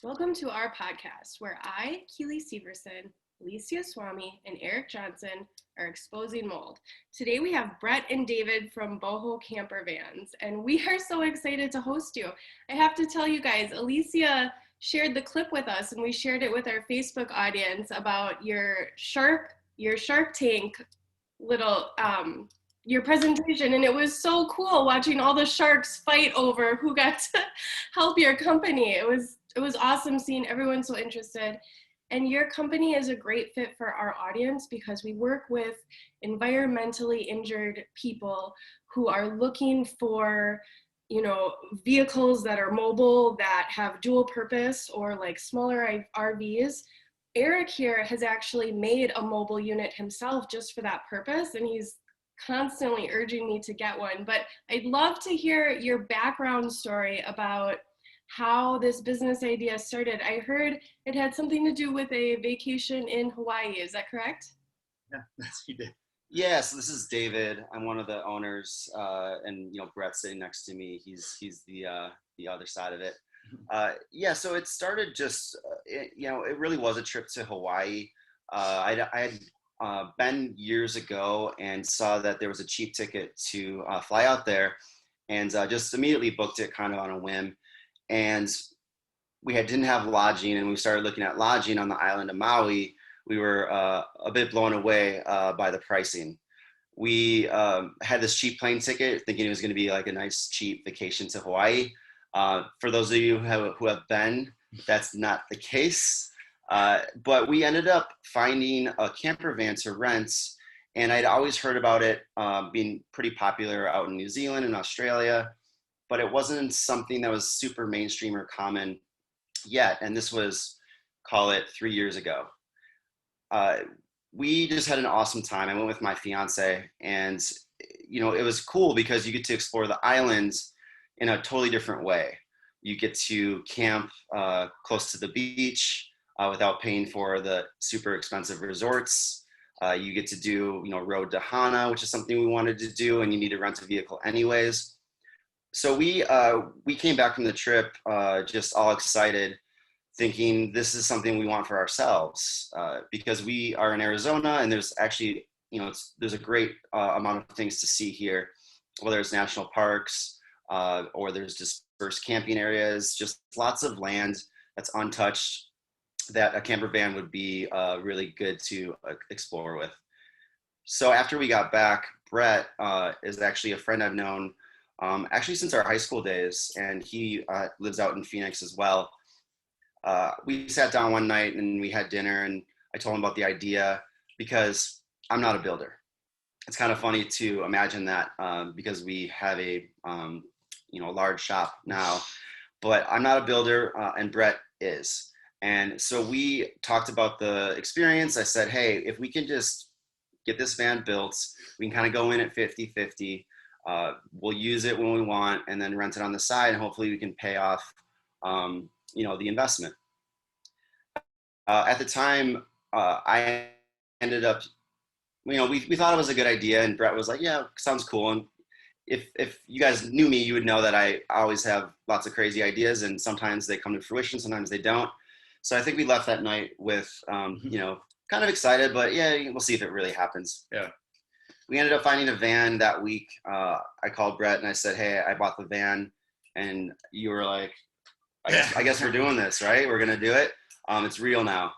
Welcome to our podcast where I, Keely Severson, Alicia Swami, and Eric Johnson are exposing mold. Today we have Brett and David from Boho Camper Vans, and we are so excited to host you. I have to tell you guys, Alicia shared the clip with us, and we shared it with our Facebook audience about your Shark Tank little your presentation, and it was so cool watching all the sharks fight over who got to help your company. It was awesome seeing everyone so interested. And your company is a great fit for our audience because we work with environmentally injured people who are looking for, vehicles that are mobile, that have dual purpose, or like smaller RVs. Eric here has actually made a mobile unit himself just for that purpose, and he's constantly urging me to get one. But I'd love to hear your background story about how this business idea started. I heard it had something to do with a vacation in Hawaii. Is that correct? Yeah, that's he did. Yeah, so this is David. I'm one of the owners, and Brett's sitting next to me. He's the other side of it. Yeah, so it started just it really was a trip to Hawaii. I had been years ago and saw that there was a cheap ticket to fly out there, and just immediately booked it kind of on a whim. And we didn't have lodging, and we started looking at lodging on the island of Maui. We were a bit blown away by the pricing. We had this cheap plane ticket thinking it was going to be like a nice cheap vacation to Hawaii. For those of you who have been, that's not the case. But we ended up finding a camper van to rent, and I'd always heard about it being pretty popular out in New Zealand and Australia, but it wasn't something that was super mainstream or common yet. And this was, call it 3 years ago. We just had an awesome time. I went with my fiance, and it was cool because you get to explore the islands in a totally different way. You get to camp close to the beach without paying for the super expensive resorts. You get to do road to Hana, which is something we wanted to do, and you need to rent a vehicle anyways. So we came back from the trip just all excited, thinking this is something we want for ourselves, because we are in Arizona, and there's actually there's a great amount of things to see here, whether it's national parks or there's dispersed camping areas, just lots of land that's untouched that a camper van would be really good to explore with. So after we got back, Brett is actually a friend I've known actually since our high school days, and he lives out in Phoenix as well. We sat down one night and we had dinner, and I told him about the idea because I'm not a builder. It's kind of funny to imagine that because we have a large shop now, but I'm not a builder, and Brett is. And so we talked about the experience. I said, hey, if we can just get this van built, we can kind of go in at 50-50. We'll use it when we want and then rent it on the side, and hopefully we can pay off the investment. At the time, I ended up, we thought it was a good idea, and Brett was like, yeah, sounds cool. And if you guys knew me, you would know that I always have lots of crazy ideas, and sometimes they come to fruition, sometimes they don't. So I think we left that night with, kind of excited, but yeah, we'll see if it really happens. Yeah. We ended up finding a van that week. I called Brett and I said, hey, I bought the van. And you were like, I guess we're doing this, right? We're going to do it. It's real now.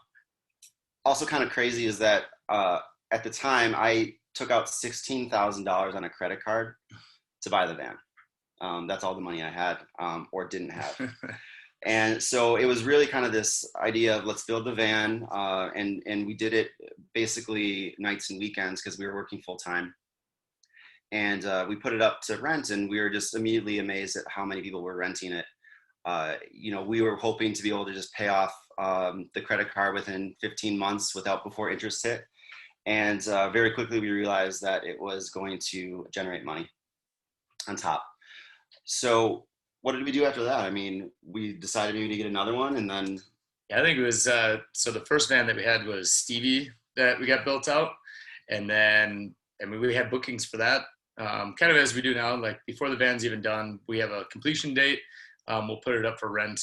Also kind of crazy is that at the time I took out $16,000 on a credit card to buy the van. That's all the money I had or didn't have. And so it was really kind of this idea of let's build the van, and we did it basically nights and weekends because we were working full time. And we put it up to rent, and we were just immediately amazed at how many people were renting it. We were hoping to be able to just pay off the credit card within 15 months before interest hit. And very quickly we realized that it was going to generate money on top. So what did we do after that? I mean, we decided maybe to get another one, and then. Yeah, I think it was, so the first van that we had was Stevie that we got built out. And then, we had bookings for that. Kind of as we do now, like before the van's even done, we have a completion date. We'll put it up for rent.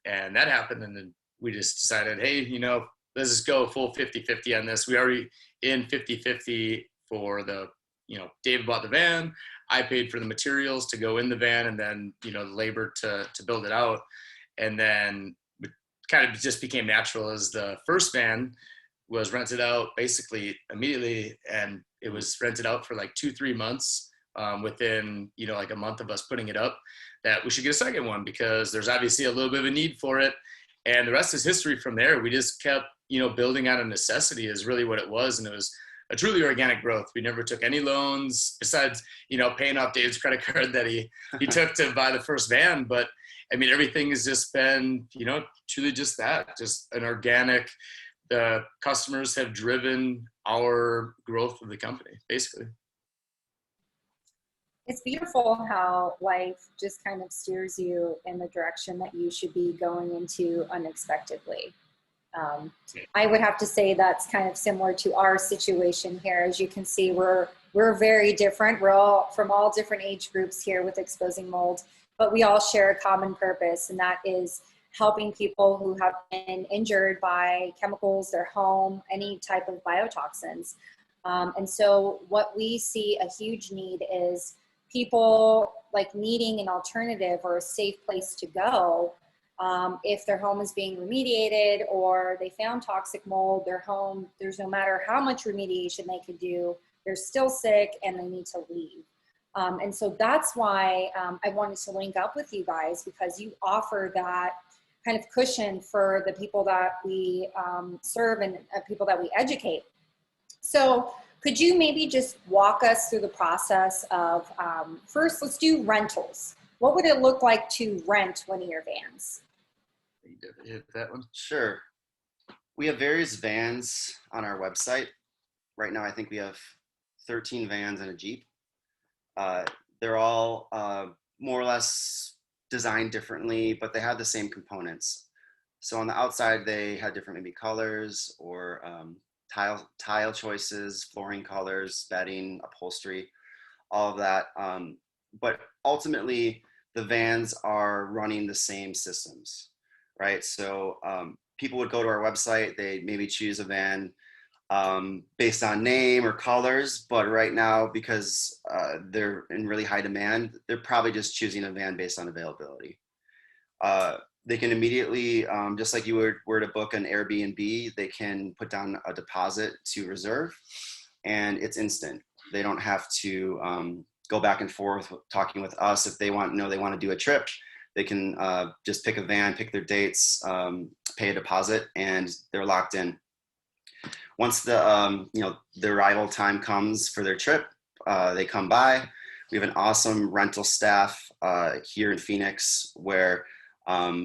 And that happened. And then we just decided, hey, let's just go full 50-50 on this. We already in 50-50 for the, David bought the van. I paid for the materials to go in the van, and then, the labor to build it out. And then it kind of just became natural as the first van was rented out basically immediately. And it was rented out for like 2-3 months within, like a month of us putting it up, that we should get a second one because there's obviously a little bit of a need for it. And the rest is history from there. We just kept, building out of necessity is really what it was. And it was a truly organic growth. We never took any loans besides, paying off Dave's credit card that he took to buy the first van. But I mean, everything has just been, truly just that, just an organic. The customers have driven our growth of the company, basically. It's beautiful how life just kind of steers you in the direction that you should be going into unexpectedly. I would have to say that's kind of similar to our situation here. As you can see, we're very different. We're all from all different age groups here with Exposing Mold, but we all share a common purpose, and that is helping people who have been injured by chemicals, their home, any type of biotoxins. And so what we see a huge need is people like needing an alternative or a safe place to go if their home is being remediated or they found toxic mold, their home, there's no matter how much remediation they could do, they're still sick and they need to leave. And so that's why I wanted to link up with you guys, because you offer that kind of cushion for the people that we serve and people that we educate. So could you maybe just walk us through the process of, first, let's do rentals. What would it look like to rent one of your vans? You did hit that one. Sure. We have various vans on our website. Right now, I think we have 13 vans and a Jeep. They're all more or less designed differently, but they have the same components. So on the outside, they had different maybe colors or tile choices, flooring colors, bedding, upholstery, all of that. But ultimately, the vans are running the same systems, right? So people would go to our website, they maybe choose a van based on name or colors, but right now, because they're in really high demand, they're probably just choosing a van based on availability. They can immediately, just like you were to book an Airbnb, they can put down a deposit to reserve, and it's instant. They don't have to go back and forth talking with us. If they want to do a trip, they can just pick a van, pick their dates, pay a deposit, and they're locked in. Once the arrival time comes for their trip, they come by. We have an awesome rental staff here in Phoenix where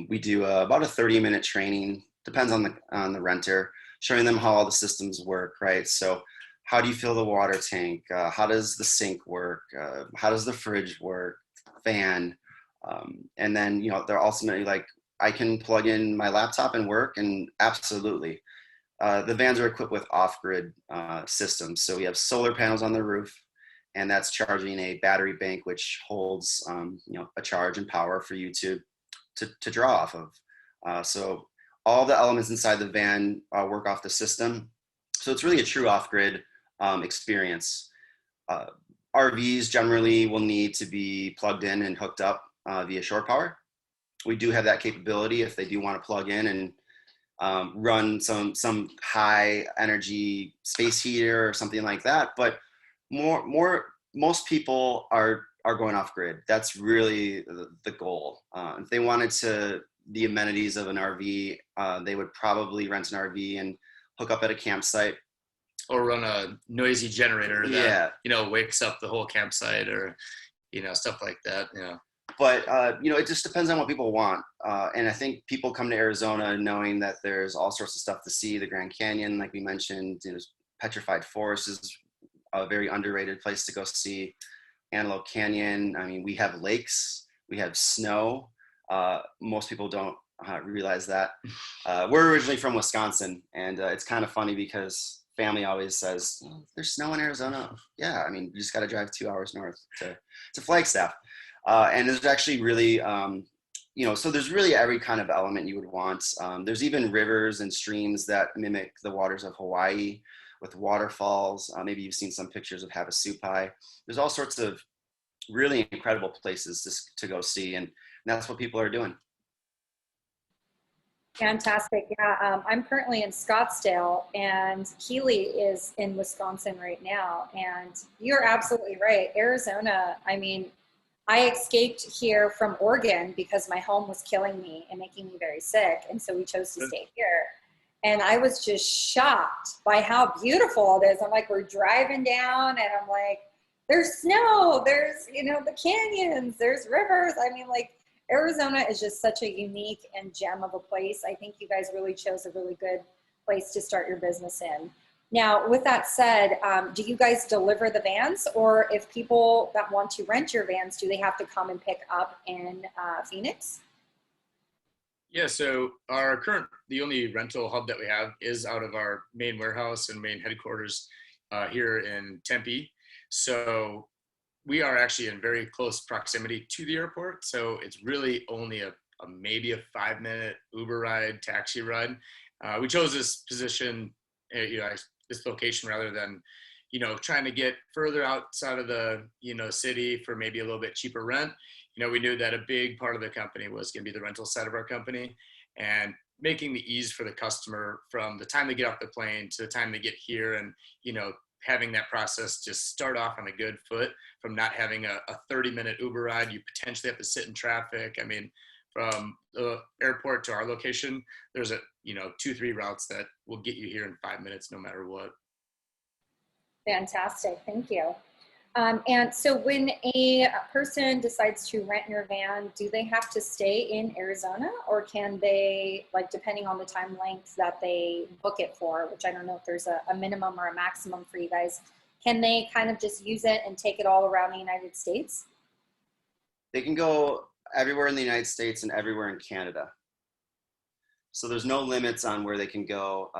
we do about a 30-minute training, depends on the renter, showing them how all the systems work, right? So how do you fill the water tank? How does the sink work? How does the fridge work? Fan? And then, they're ultimately like, I can plug in my laptop and work, and absolutely. The vans are equipped with off-grid systems. So we have solar panels on the roof, and that's charging a battery bank, which holds, a charge and power for you to draw off of. So all the elements inside the van work off the system. So it's really a true off-grid experience. RVs generally will need to be plugged in and hooked up via shore power. We do have that capability if they do want to plug in and run some high energy space heater or something like that. But most people are going off grid. That's really the goal. If they wanted the amenities of an RV, they would probably rent an RV and hook up at a campsite. Or run a noisy generator that, wakes up the whole campsite or, stuff like that. Yeah. But, it just depends on what people want. And I think people come to Arizona knowing that there's all sorts of stuff to see. The Grand Canyon, like we mentioned, Petrified Forest is a very underrated place to go see. Antelope Canyon. I mean, we have lakes, we have snow. Most people don't realize that. We're originally from Wisconsin, and it's kind of funny because family always says, there's snow in Arizona. Yeah, I mean, you just got to drive 2 hours north to Flagstaff. And there's actually really so there's really every kind of element you would want. There's even rivers and streams that mimic the waters of Hawaii with waterfalls. Maybe you've seen some pictures of Havasupai. There's all sorts of really incredible places to go see, and that's what people are doing. Fantastic. Yeah, I'm currently in Scottsdale, and Keely is in Wisconsin right now. And you're absolutely right. Arizona, I mean, I escaped here from Oregon because my home was killing me and making me very sick. And so we chose to stay here. And I was just shocked by how beautiful it is. I'm like, we're driving down and I'm like, there's snow, there's, the canyons, there's rivers. I mean, like, Arizona is just such a unique and gem of a place. I think you guys really chose a really good place to start your business in. Now, with that said, do you guys deliver the vans, or if people that want to rent your vans, do they have to come and pick up in Phoenix? Yeah, so the only rental hub that we have is out of our main warehouse and main headquarters here in Tempe. So we are actually in very close proximity to the airport. So it's really only maybe a 5-minute Uber ride, taxi ride. We chose this position, this location rather than, trying to get further outside of the, city for maybe a little bit cheaper rent. We knew that a big part of the company was going to be the rental side of our company, and making the ease for the customer from the time they get off the plane to the time they get here, and, having that process just start off on a good foot from not having a 30-minute Uber ride. You potentially have to sit in traffic. I mean, from the airport to our location, there's 2-3 routes that will get you here in 5 minutes, no matter what. Fantastic, thank you. And so when a person decides to rent your van, do they have to stay in Arizona, or can they, like, depending on the time length that they book it for, which I don't know if there's a minimum or a maximum for you guys, can they kind of just use it and take it all around the United States? They can go everywhere in the United States and everywhere in Canada. So there's no limits on where they can go.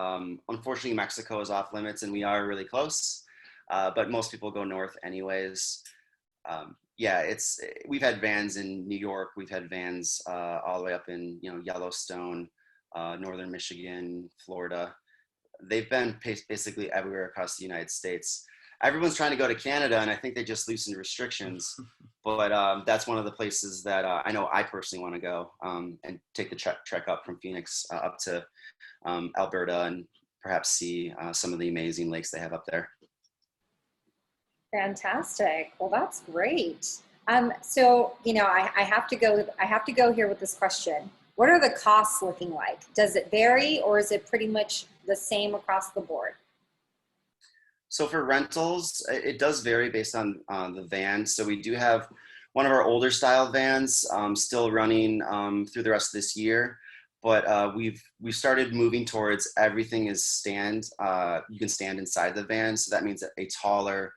Unfortunately, Mexico is off limits, and we are really close. But most people go north anyways. We've had vans in New York. We've had vans all the way up in Yellowstone, northern Michigan, Florida. They've been basically everywhere across the United States. Everyone's trying to go to Canada, and I think they just loosened restrictions. But that's one of the places that I know I personally want to go, and take the trek up from Phoenix up to Alberta, and perhaps see some of the amazing lakes they have up there. Fantastic. Well, that's great. So, I have to go here with this question. What are the costs looking like? Does it vary, or is it pretty much the same across the board? So for rentals, it does vary based on the van. So we do have one of our older style vans still running through the rest of this year. But we've started moving towards everything is stand. You can stand inside the van. So that means a taller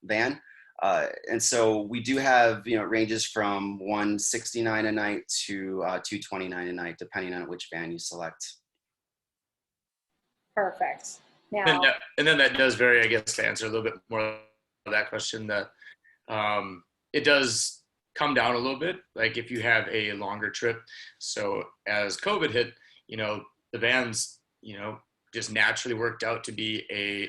van, and so we do have it ranges from $169 a night to $229 a night, depending on which van you select. Perfect. Now, and then that does vary, I guess, to answer a little bit more of that question. That it does come down a little bit, like if you have a longer trip. So as COVID hit, the vans, just naturally worked out to be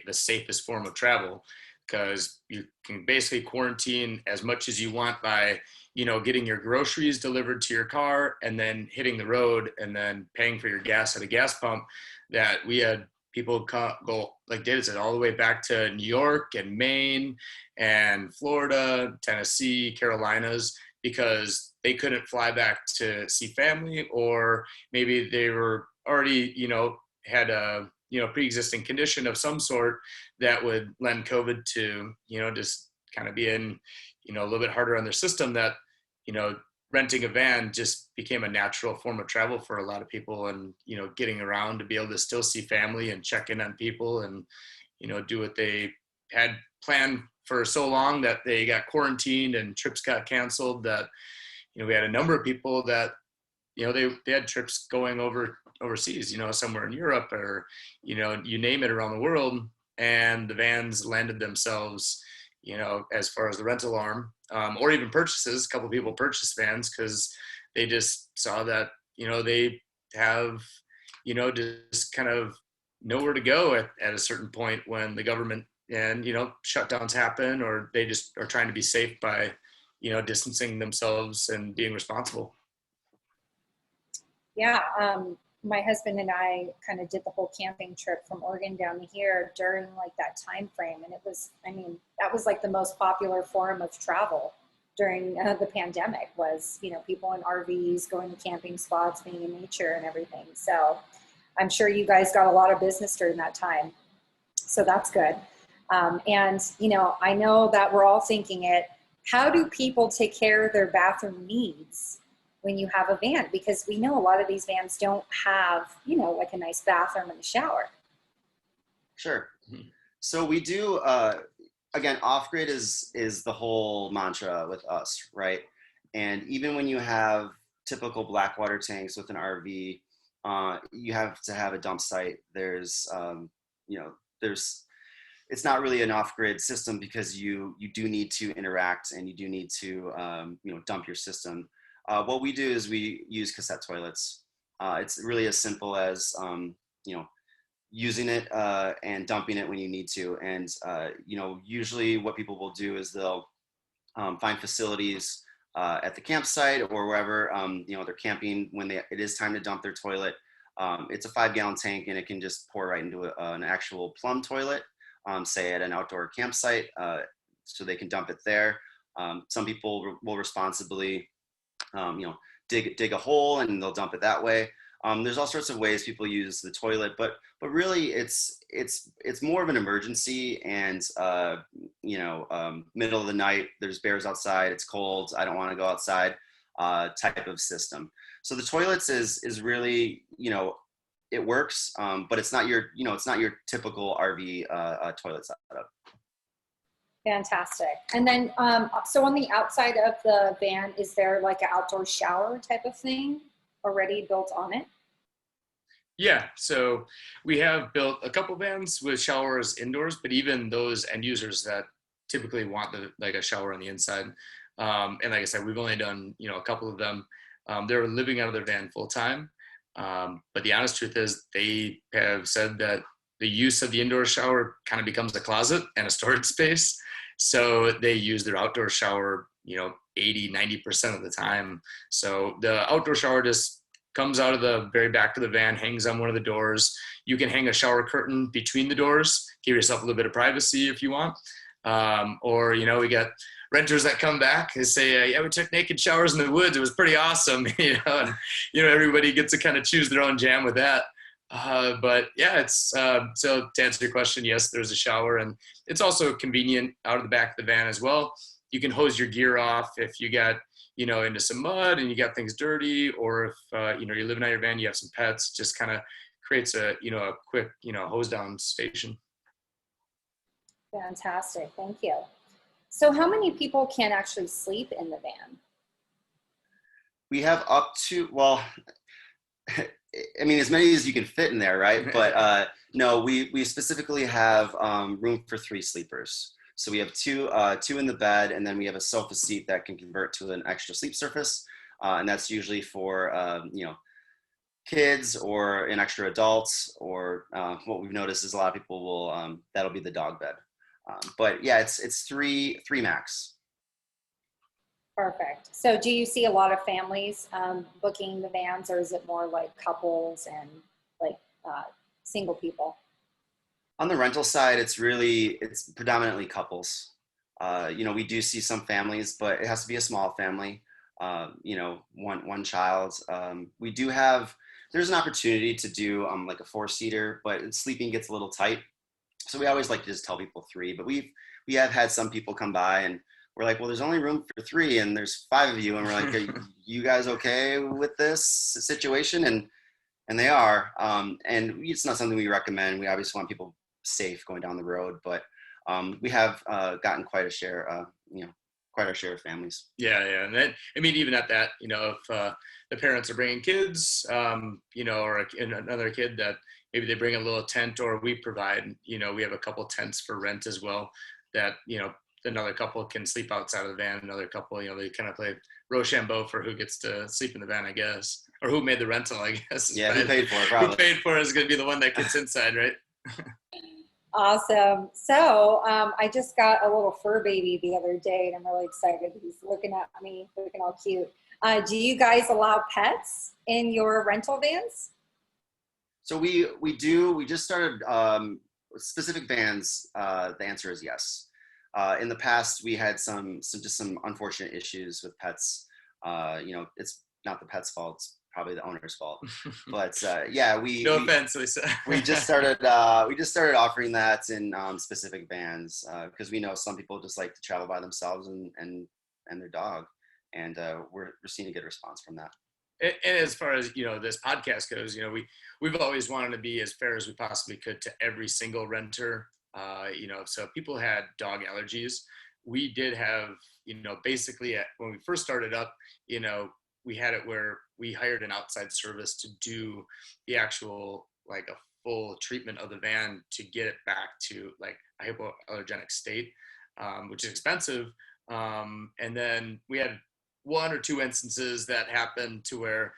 the safest form of travel, because you can basically quarantine as much as you want by, getting your groceries delivered to your car and then hitting the road and then paying for your gas at a gas pump. That we had people go, like David said, all the way back to New York and Maine and Florida, Tennessee, Carolinas, because they couldn't fly back to see family, or maybe they were already, had a pre-existing condition of some sort that would lend COVID to, just kind of being, a little bit harder on their system. That, renting a van just became a natural form of travel for a lot of people, and, getting around to be able to still see family and check in on people and, do what they had planned for so long that they got quarantined and trips got canceled. That, we had a number of people that, they had trips going overseas, somewhere in Europe, or, you name it, around the world. And the vans landed themselves, as far as the rental arm, or even purchases. A couple of people purchased vans because they just saw that, they have, just kind of nowhere to go at a certain point when the government and, shutdowns happen, or they just are trying to be safe by, distancing themselves and being responsible. Yeah. My husband and I kind of did the whole camping trip from Oregon down to here during like that time frame. And it was, that was like the most popular form of travel during the pandemic was, people in RVs, going to camping spots, being in nature and everything. So I'm sure you guys got a lot of business during that time. So that's good. And, I know that we're all thinking it, how do people take care of their bathroom needs when you have a van? Because we know a lot of these vans don't have, like a nice bathroom and a shower. Sure. So we do, again, off-grid is the whole mantra with us, right? And even when you have typical black water tanks with an RV, you have to have a dump site. There's, it's not really an off-grid system because you do need to interact and you do need to, dump your system. What we do is we use cassette toilets. It's really as simple as, using it and dumping it when you need to. And, usually what people will do is they'll find facilities at the campsite or wherever, they're camping when it is time to dump their toilet. It's a 5-gallon tank and it can just pour right into an actual plumb toilet, say at an outdoor campsite, so they can dump it there. Some people will responsibly dig a hole and they'll dump it that way. There's all sorts of ways people use the toilet, but really it's more of an emergency and, middle of the night, there's bears outside, it's cold, I don't want to go outside, type of system. So the toilets is really, it works, but it's not your typical RV toilet setup. Fantastic. And then, so on the outside of the van, is there like an outdoor shower type of thing already built on it? Yeah, so we have built a couple vans with showers indoors, but even those end users that typically want a shower on the inside, and like I said, we've only done a couple of them. They're living out of their van full time, but the honest truth is they have said that the use of the indoor shower kind of becomes a closet and a storage space. So they use their outdoor shower, 80-90% of the time. So the outdoor shower just comes out of the very back of the van, hangs on one of the doors. You can hang a shower curtain between the doors, give yourself a little bit of privacy if you want. Or, we got renters that come back and say, we took naked showers in the woods. It was pretty awesome, and, everybody gets to kind of choose their own jam with that. But yeah, it's, so to answer your question, yes, there's a shower, and it's also convenient out of the back of the van as well. You can hose your gear off if you got, into some mud and you got things dirty, or if, you're living out your van, you have some pets, just kind of creates a quick, hose down station. Fantastic. Thank you. So how many people can actually sleep in the van? We have up to, as many as you can fit in there, right? But no, we specifically have room for 3 sleepers. So we have two in the bed, and then we have a sofa seat that can convert to an extra sleep surface. And that's usually for, kids or an extra adults, or what we've noticed is a lot of people will, that'll be the dog bed. But yeah, it's three max. Perfect. So do you see a lot of families booking the vans, or is it more like couples and like single people? On the rental side, it's predominantly couples. We do see some families, but it has to be a small family. One child. There's an opportunity to do like a 4-seater, but sleeping gets a little tight. So we always like to just tell people 3, but we have had some people come by and we're like, well, there's only room for 3 and there's 5 of you. And we're like, are you guys okay with this situation? And they are, and it's not something we recommend. We obviously want people safe going down the road, but we have gotten quite a share of families. Yeah. And then, even at that, if the parents are bringing kids, or another kid that maybe they bring a little tent, or we provide, we have a couple tents for rent as well that, another couple can sleep outside of the van. Another couple, they kind of play Rochambeau for who gets to sleep in the van, I guess, or who made the rental, I guess. Yeah, who paid for it, probably. Who paid for it is going to be the one that gets inside, right? Awesome. So I just got a little fur baby the other day, and I'm really excited. He's looking at me, looking all cute. Do you guys allow pets in your rental vans? So we do. We just started specific vans. The answer is yes. In the past, we had some unfortunate issues with pets. It's not the pet's fault. It's probably the owner's fault. But yeah, no offense, Lisa. we just started offering that in specific vans because we know some people just like to travel by themselves and their dog, and we're seeing a good response from that. And as far as this podcast goes, we've always wanted to be as fair as we possibly could to every single renter. So if people had dog allergies, we did have, basically when we first started up, we had it where we hired an outside service to do the actual, like a full treatment of the van to get it back to like a hypoallergenic state, which is expensive. And then we had 1 or 2 instances that happened to where,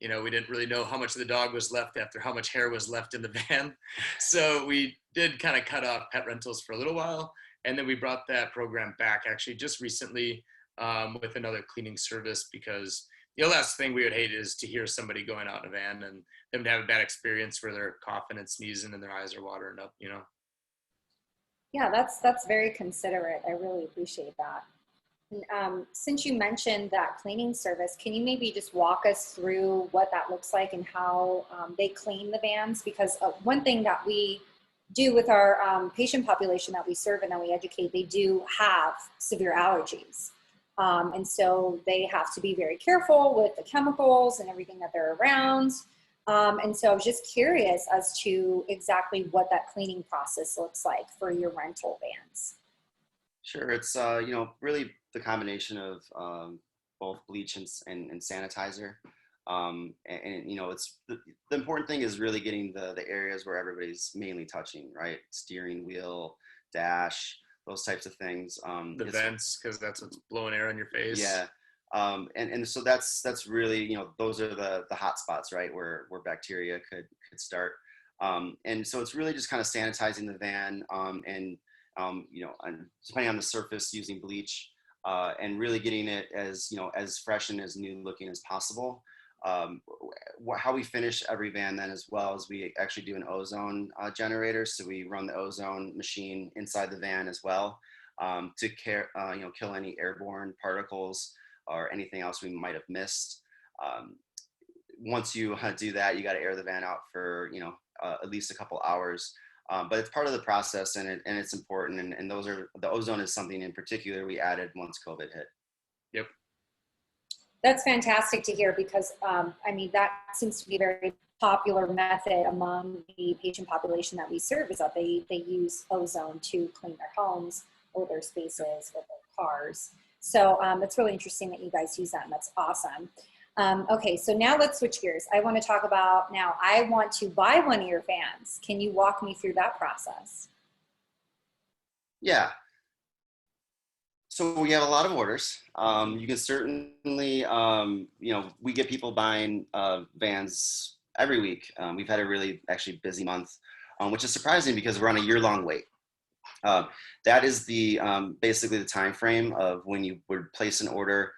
we didn't really know how much of the dog was left after how much hair was left in the van. So we did kind of cut off pet rentals for a little while. And then we brought that program back actually just recently with another cleaning service, because the last thing we would hate is to hear somebody going out in a van and them to have a bad experience where they're coughing and sneezing and their eyes are watering up, Yeah, that's very considerate. I really appreciate that. And, since you mentioned that cleaning service, can you maybe just walk us through what that looks like and how they clean the vans? Because one thing that we do with our patient population that we serve and that we educate, they do have severe allergies. And so they have to be very careful with the chemicals and everything that they're around. And so I was just curious as to exactly what that cleaning process looks like for your rental vans. Sure, it's really the combination of both bleach and sanitizer, and it's the important thing is really getting the areas where everybody's mainly touching, right? Steering wheel, dash, those types of things. The vents, because that's what's blowing air on your face. Yeah, and so that's really those are the hot spots, right, where bacteria could start. And so it's really just kind of sanitizing the van and depending on the surface, using bleach and really getting it as fresh and as new looking as possible. How we finish every van then as well is we actually do an ozone generator. So we run the ozone machine inside the van as well to kill any airborne particles or anything else we might have missed. Once you do that, you got to air the van out for at least a couple hours. But it's part of the process, and it's important. And the ozone is something in particular we added once COVID hit. Yep. That's fantastic to hear because, that seems to be a very popular method among the patient population that we serve is that they use ozone to clean their homes or their spaces or their cars. So it's really interesting that you guys use that, and that's awesome. Okay, so now let's switch gears. I want to talk about now, I want to buy one of your vans. Can you walk me through that process? Yeah. So we have a lot of orders. You can certainly, we get people buying vans every week. We've had a really actually busy month, which is surprising because we're on a year-long wait. That is the basically the time frame of when you would place an order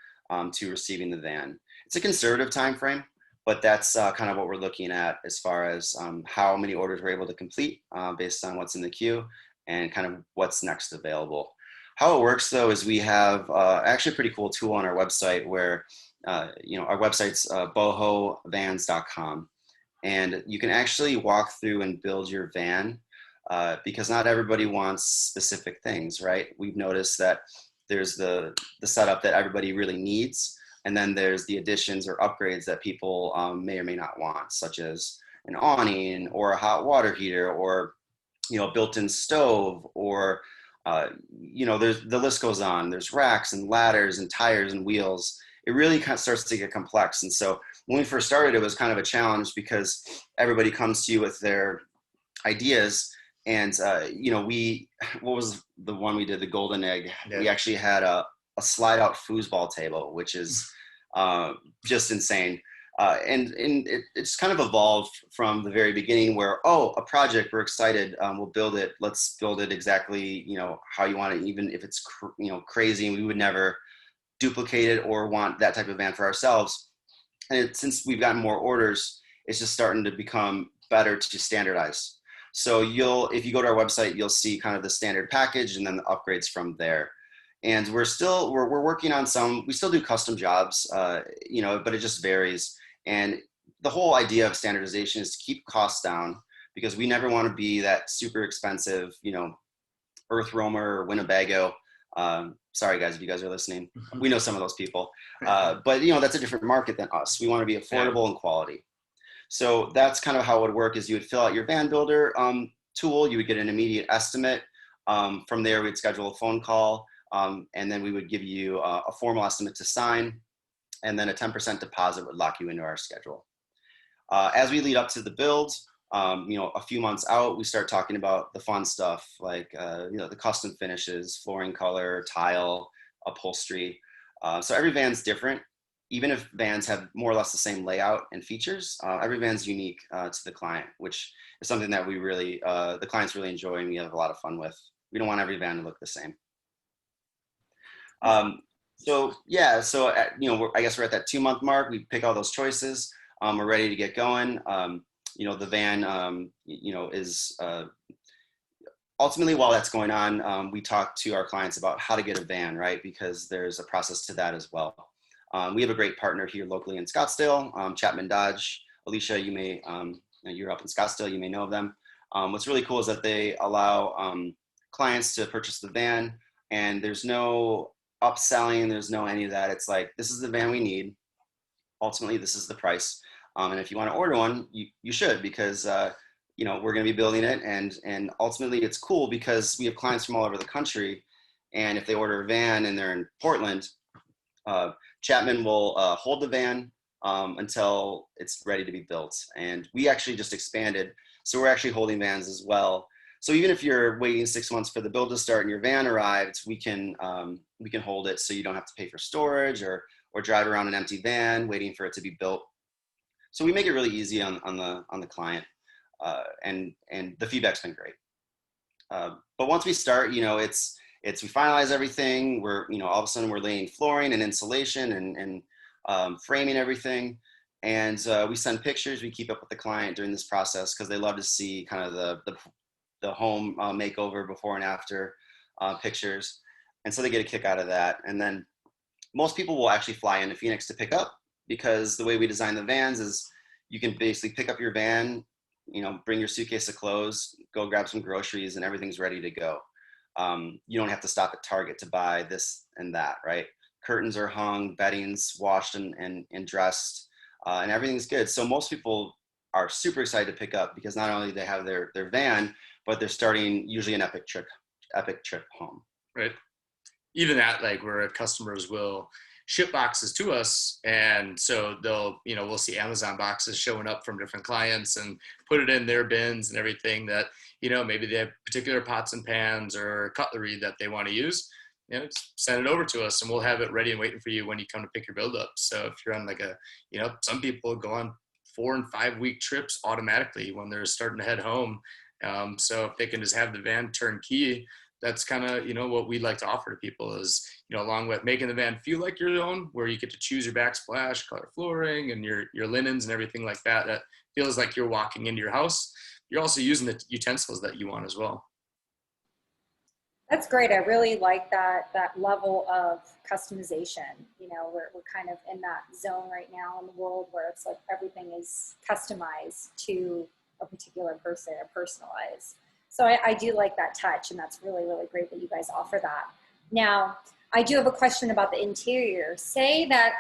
to receiving the van. It's a conservative time frame, but that's kind of what we're looking at as far as how many orders we're able to complete based on what's in the queue and kind of what's next available. How it works though is we have actually a pretty cool tool on our website where our website's bohovans.com, and you can actually walk through and build your van because not everybody wants specific things, right? We've noticed that there's the setup that everybody really needs, and then there's the additions or upgrades that people may or may not want, such as an awning or a hot water heater or a built-in stove or there's the list goes on. There's racks and ladders and tires and wheels. It really kind of starts to get complex. And so when we first started, it was kind of a challenge because everybody comes to you with their ideas And you know, what was the one we did, the golden egg? Yeah. We actually had a slide out foosball table, which is just insane. It's kind of evolved from the very beginning where, oh, a project, we're excited, we'll build it. Let's build it exactly, you know, how you want it, even if it's, you know, crazy. We would never duplicate it or want that type of van for ourselves. And since we've gotten more orders, it's just starting to become better to standardize. So if you go to our website, you'll see kind of the standard package and then the upgrades from there. And we're working on we still do custom jobs, you know, but it just varies. And the whole idea of standardization is to keep costs down, because we never want to be that super expensive, you know, Earth Roamer or Winnebago. Sorry guys, if you guys are listening, we know some of those people, but you know, that's a different market than us. We want to be affordable and quality. So that's kind of how it would work. Is you would fill out your van builder tool, you would get an immediate estimate. From there, we'd schedule a phone call, and then we would give you a formal estimate to sign, and then a 10% deposit would lock you into our schedule. As we lead up to the build, you know, a few months out, we start talking about the fun stuff, like you know, the custom finishes, flooring color, tile, upholstery. So every van's different. Even if vans have more or less the same layout and features, every van's unique to the client, which is something that we really, the clients really enjoy and we have a lot of fun with. We don't want every van to look the same. So yeah, so you know, I guess we're at that 2-month mark. We pick all those choices. We're ready to get going. You know, the van, you know, is ultimately, while that's going on, we talk to our clients about how to get a van, right? Because there's a process to that as well. We have a great partner here locally in Scottsdale, Chapman Dodge. Alicia, you may, you're up in Scottsdale, you may know of them. What's really cool is that they allow clients to purchase the van, and there's no upselling, there's no any of that. It's like, this is the van we need. Ultimately, this is the price. And if you want to order one, you should, because you know, we're going to be building it, and ultimately it's cool because we have clients from all over the country, and if they order a van and they're in Portland, Chapman will hold the van until it's ready to be built. And we actually just expanded, so we're actually holding vans as well. So even if you're waiting 6 months for the build to start and your van arrived, we can hold it, so you don't have to pay for storage or drive around an empty van waiting for it to be built. So we make it really easy on the client, and the feedback's been great. But once we start, you know, it's we finalize everything. We're, you know, all of a sudden we're laying flooring and insulation and framing everything, and we send pictures. We keep up with the client during this process because they love to see kind of the home makeover before and after pictures, and so they get a kick out of that. And then most people will actually fly into Phoenix to pick up, because the way we design the vans is you can basically pick up your van, you know, bring your suitcase of clothes, go grab some groceries, and everything's ready to go. You don't have to stop at Target to buy this and that, right? Curtains are hung, bedding's washed and dressed, and everything's good. So most people are super excited to pick up, because not only do they have their van, but they're starting usually an epic trip home. Right. Even that, like, where customers will ship boxes to us, and so they'll, you know, we'll see Amazon boxes showing up from different clients and put it in their bins and everything, that, you know, maybe they have particular pots and pans or cutlery that they want to use. You know, just send it over to us and we'll have it ready and waiting for you when you come to pick your build up. So if you're on like a, you know, some people go on 4 and 5 week trips automatically when they're starting to head home. So if they can just have the van turnkey, that's kind of, you know, what we'd like to offer to people is, you know, along with making the van feel like your own, where you get to choose your backsplash, color flooring, and your linens and everything like that, that feels like you're walking into your house. You're also using the utensils that you want as well. That's great. I really like that level of customization. You know, we're kind of in that zone right now in the world where it's like everything is customized to a particular person or personalized. So I do like that touch, and that's really, really great that you guys offer that. Now, I do have a question about the interior. Say that,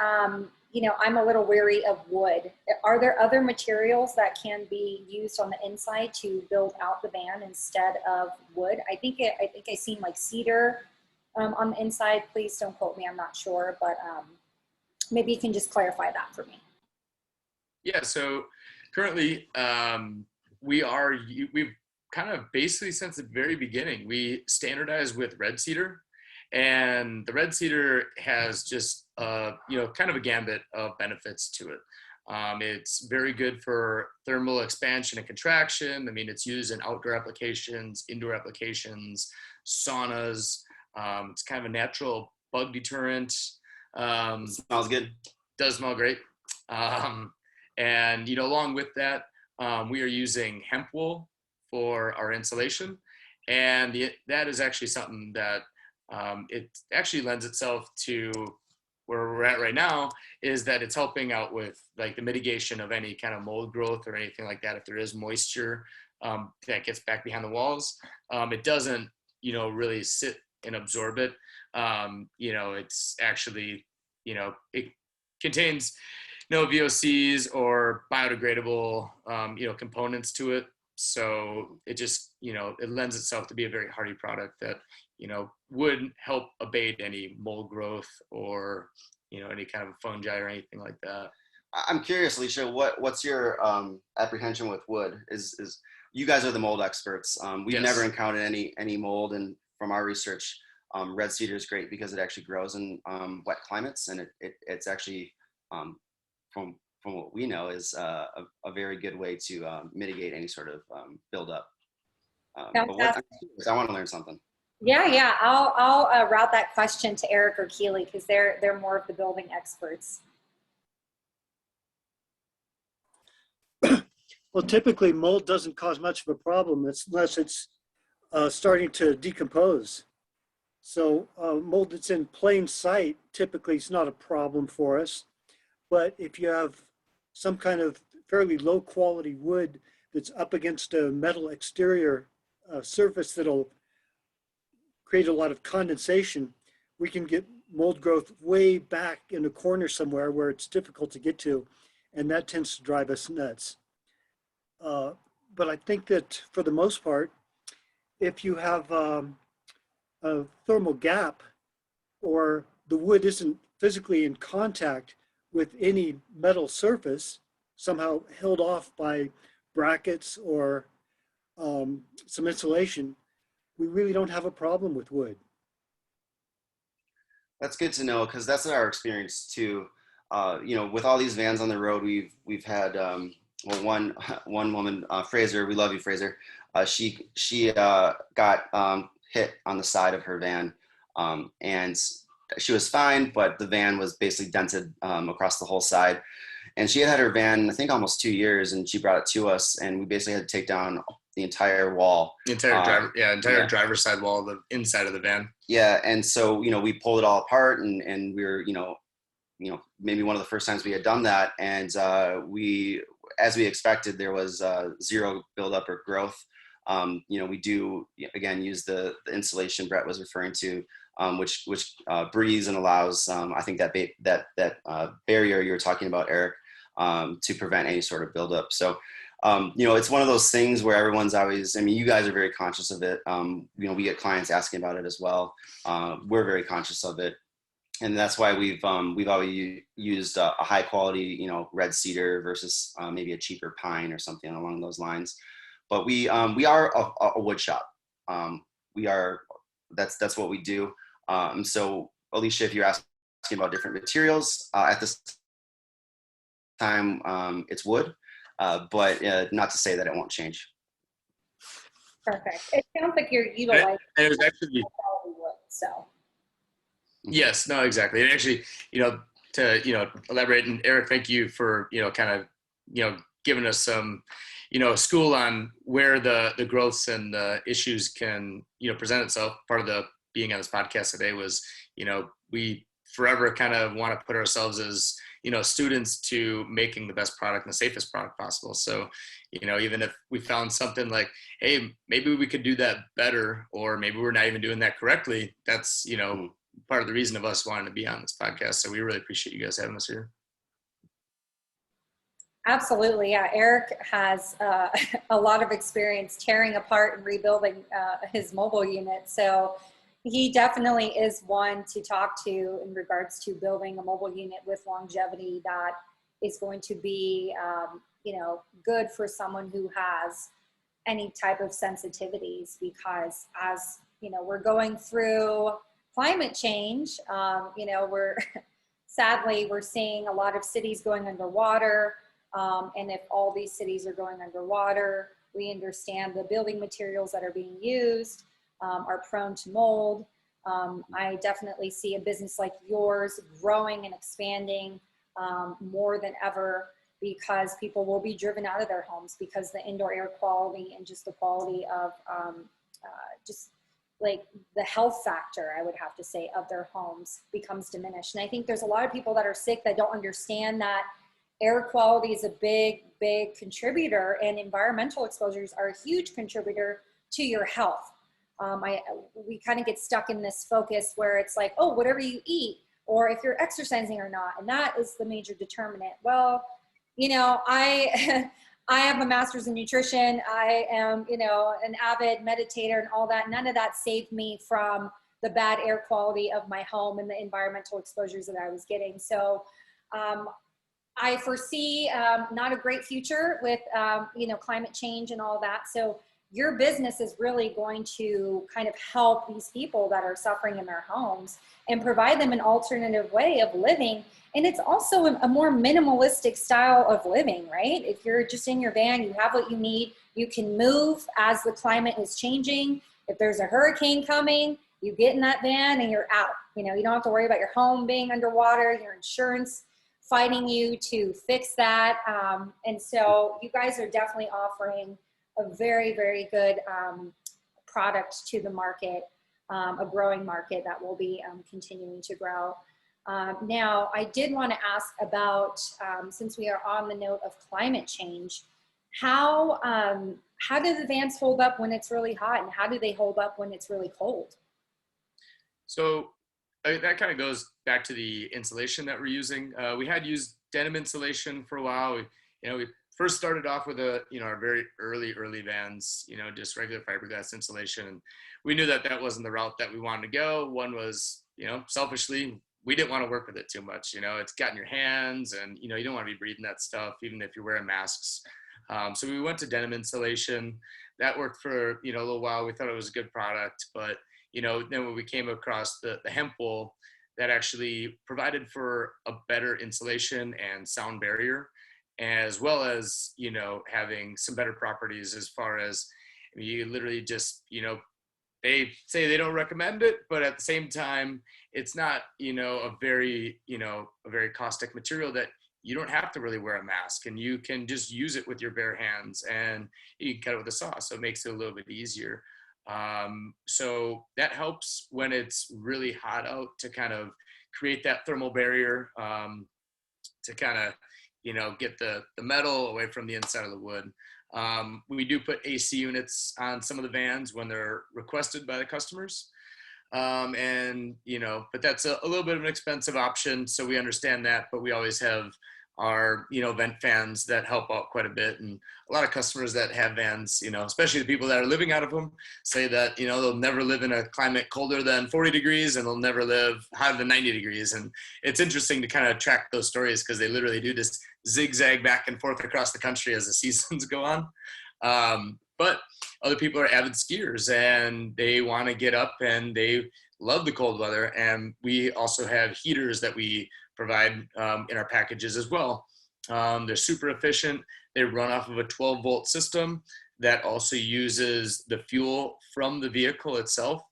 you know, I'm a little wary of wood. Are there other materials that can be used on the inside to build out the van instead of wood? I think I seen like cedar on the inside. Please don't quote me, I'm not sure, but maybe you can just clarify that for me. Yeah, so currently we've kind of basically since the very beginning. We standardized with red cedar, and the red cedar has just kind of a gambit of benefits to it. It's very good for thermal expansion and contraction. I mean, it's used in outdoor applications, indoor applications, saunas. It's kind of a natural bug deterrent. Smells good. Does smell great. And along with that, we are using hemp wool for our insulation, and that is actually something that it actually lends itself to where we're at right now, is that it's helping out with like the mitigation of any kind of mold growth or anything like that. If there is moisture that gets back behind the walls, it doesn't really sit and absorb it. It's actually it contains no VOCs or biodegradable components to it. So it just it lends itself to be a very hardy product that would help abate any mold growth or any kind of fungi or anything like that. I'm curious, Alicia, what's your apprehension with wood? Is you guys are the mold experts. We've Yes. never encountered any mold, and from our research, red cedar is great because it actually grows in wet climates, and it's actually from what we know is a very good way to mitigate any sort of buildup. But I want to learn something. Yeah. I'll route that question to Eric or Keely because they're more of the building experts. Well, typically mold doesn't cause much of a problem unless it's starting to decompose. So mold that's in plain sight typically is not a problem for us. But if you have some kind of fairly low quality wood that's up against a metal exterior surface that'll create a lot of condensation, we can get mold growth way back in a corner somewhere where it's difficult to get to, and that tends to drive us nuts. But I think that for the most part, if you have a thermal gap or the wood isn't physically in contact with any metal surface, somehow held off by brackets or some insulation, we really don't have a problem with wood. That's good to know because that's our experience too. With all these vans on the road, we've had one woman, Fraser. We love you, Fraser. She got hit on the side of her van, and she was fine, but the van was basically dented across the whole side. And she had her van, I think, almost 2 years, and she brought it to us, and we basically had to take down the entire wall. The entire driver's side wall, the inside of the van. Yeah, and so we pulled it all apart, and we were maybe one of the first times we had done that, and we, as we expected, there was zero buildup or growth. We do again use the insulation Brett was referring to, which breathes and allows I think that barrier you were talking about, Eric, to prevent any sort of buildup. So it's one of those things where everyone's always, you guys are very conscious of it. We get clients asking about it as well. We're very conscious of it. And that's why we've always used a high quality, red cedar versus maybe a cheaper pine or something along those lines. But we are a wood shop. That's what we do. So Alicia, if you're asking about different materials, at this time it's wood, but not to say that it won't change. Perfect. It sounds like you're utilizing And it was actually wood, so. yes, no, exactly. And actually, to elaborate, and Eric, thank you for kind of giving us some school on where the growths and the issues can present itself. Part of the being on this podcast today was we forever kind of want to put ourselves as students to making the best product and the safest product possible. So even if we found something like, hey, maybe we could do that better, or maybe we're not even doing that correctly, that's part of the reason of us wanting to be on this podcast. So we really appreciate you guys having us here. Absolutely, yeah. Eric has a lot of experience tearing apart and rebuilding his mobile unit. So he definitely is one to talk to in regards to building a mobile unit with longevity that is going to be, good for someone who has any type of sensitivities, because as you know, we're going through climate change. You know, sadly we're seeing a lot of cities going underwater, and if all these cities are going underwater, we understand the building materials that are being used are prone to mold. I definitely see a business like yours growing and expanding more than ever, because people will be driven out of their homes because the indoor air quality and just the quality of just like the health factor, I would have to say, of their homes becomes diminished. And I think there's a lot of people that are sick that don't understand that air quality is a big, big contributor, and environmental exposures are a huge contributor to your health. We kind of get stuck in this focus where it's like, oh, whatever you eat, or if you're exercising or not, and that is the major determinant. Well, you know, I have a master's in nutrition. I am, you know, an avid meditator and all that. None of that saved me from the bad air quality of my home and the environmental exposures that I was getting. So I foresee not a great future with, you know, climate change and all that. So your business is really going to kind of help these people that are suffering in their homes and provide them an alternative way of living. And it's also a more minimalistic style of living, right? If you're just in your van, you have what you need. You can move as the climate is changing. If there's a hurricane coming, you get in that van and you're out. You know, you don't have to worry about your home being underwater, your insurance fighting you to fix that. And so you guys are definitely offering a very, very good product to the market, a growing market that will be continuing to grow. Now, I did want to ask about, since we are on the note of climate change, how do the vans hold up when it's really hot, and how do they hold up when it's really cold? So that kind of goes back to the insulation that we're using. We had used denim insulation for a while. We first started off with our very early vans, just regular fiberglass insulation. And we knew that that wasn't the route that we wanted to go. One was, selfishly, we didn't want to work with it too much. It's got in your hands, and, you don't want to be breathing that stuff, even if you're wearing masks. So we went to denim insulation. That worked for, a little while. We thought it was a good product, but, then when we came across the hemp wool, that actually provided for a better insulation and sound barrier, as well as, having some better properties as far as you literally just, they say they don't recommend it, but at the same time, it's not, a very caustic material that you don't have to really wear a mask, and you can just use it with your bare hands, and you can cut it with a saw. So it makes it a little bit easier. So that helps when it's really hot out to kind of create that thermal barrier, to kind of, get the metal away from the inside of the wood. We do put AC units on some of the vans when they're requested by the customers. But that's a little bit of an expensive option. So we understand that, but we always have our, vent fans that help out quite a bit. And a lot of customers that have vans, especially the people that are living out of them, say that, they'll never live in a climate colder than 40 degrees, and they'll never live hotter than 90 degrees. And it's interesting to kind of track those stories, because they literally do just zigzag back and forth across the country as the seasons go on. But other people are avid skiers, and they want to get up, and they love the cold weather. And we also have heaters that we provide in our packages as well. They're super efficient. They run off of a 12-volt system that also uses the fuel from the vehicle itself,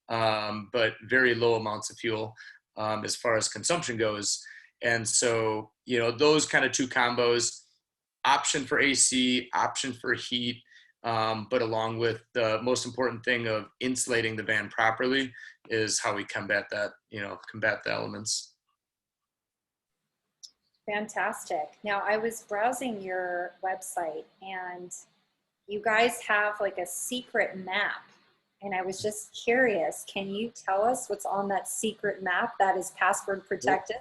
but very low amounts of fuel as far as consumption goes. And so, those kind of two combos, option for AC, option for heat, but along with the most important thing of insulating the van properly, is how we combat that, combat the elements. Fantastic. Now, I was browsing your website, and you guys have like a secret map. And I was just curious, can you tell us what's on that secret map that is password protected?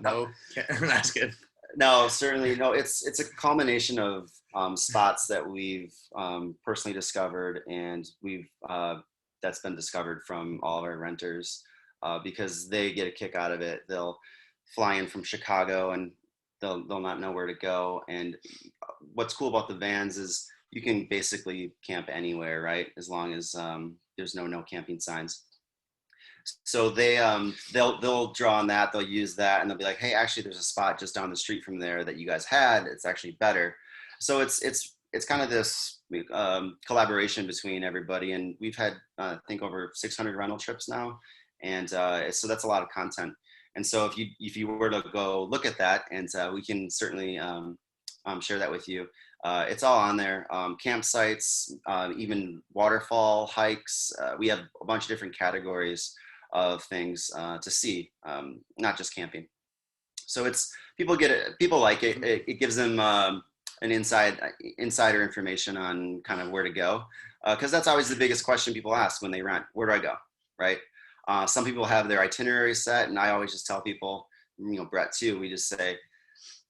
No, that's good. No, certainly no. It's a combination of spots that we've personally discovered, and that's been discovered from all of our renters, because they get a kick out of it. They'll fly in from Chicago, and they'll not know where to go. And what's cool about the vans is you can basically camp anywhere, right? As long as there's no camping signs. So they'll draw on that, they'll use that, and they'll be like, hey, actually there's a spot just down the street from there that you guys had. It's actually better. So it's kind of this collaboration between everybody, and we've had I think over 600 rental trips now, and so that's a lot of content. And so if you were to go look at that, and we can certainly share that with you. It's all on there. Campsites, even waterfall hikes. We have a bunch of different categories of things to see, not just camping. So it's people get it, people like it. It gives them an insider information on kind of where to go, because that's always the biggest question people ask when they rent. Where do I go, right? Some people have their itinerary set, and I always just tell people, Brett too, we just say,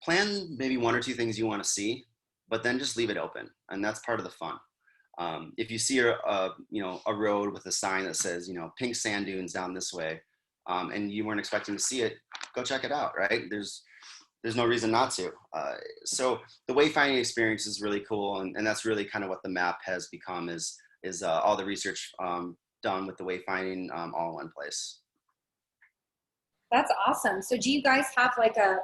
plan maybe 1 or 2 things you want to see, but then just leave it open, and that's part of the fun. If you see a road with a sign that says, pink sand dunes down this way, and you weren't expecting to see it, go check it out, right? There's no reason not to. So the wayfinding experience is really cool, and that's really kind of what the map has become, is all the research done with the wayfinding all in one place. That's awesome. So do you guys have like a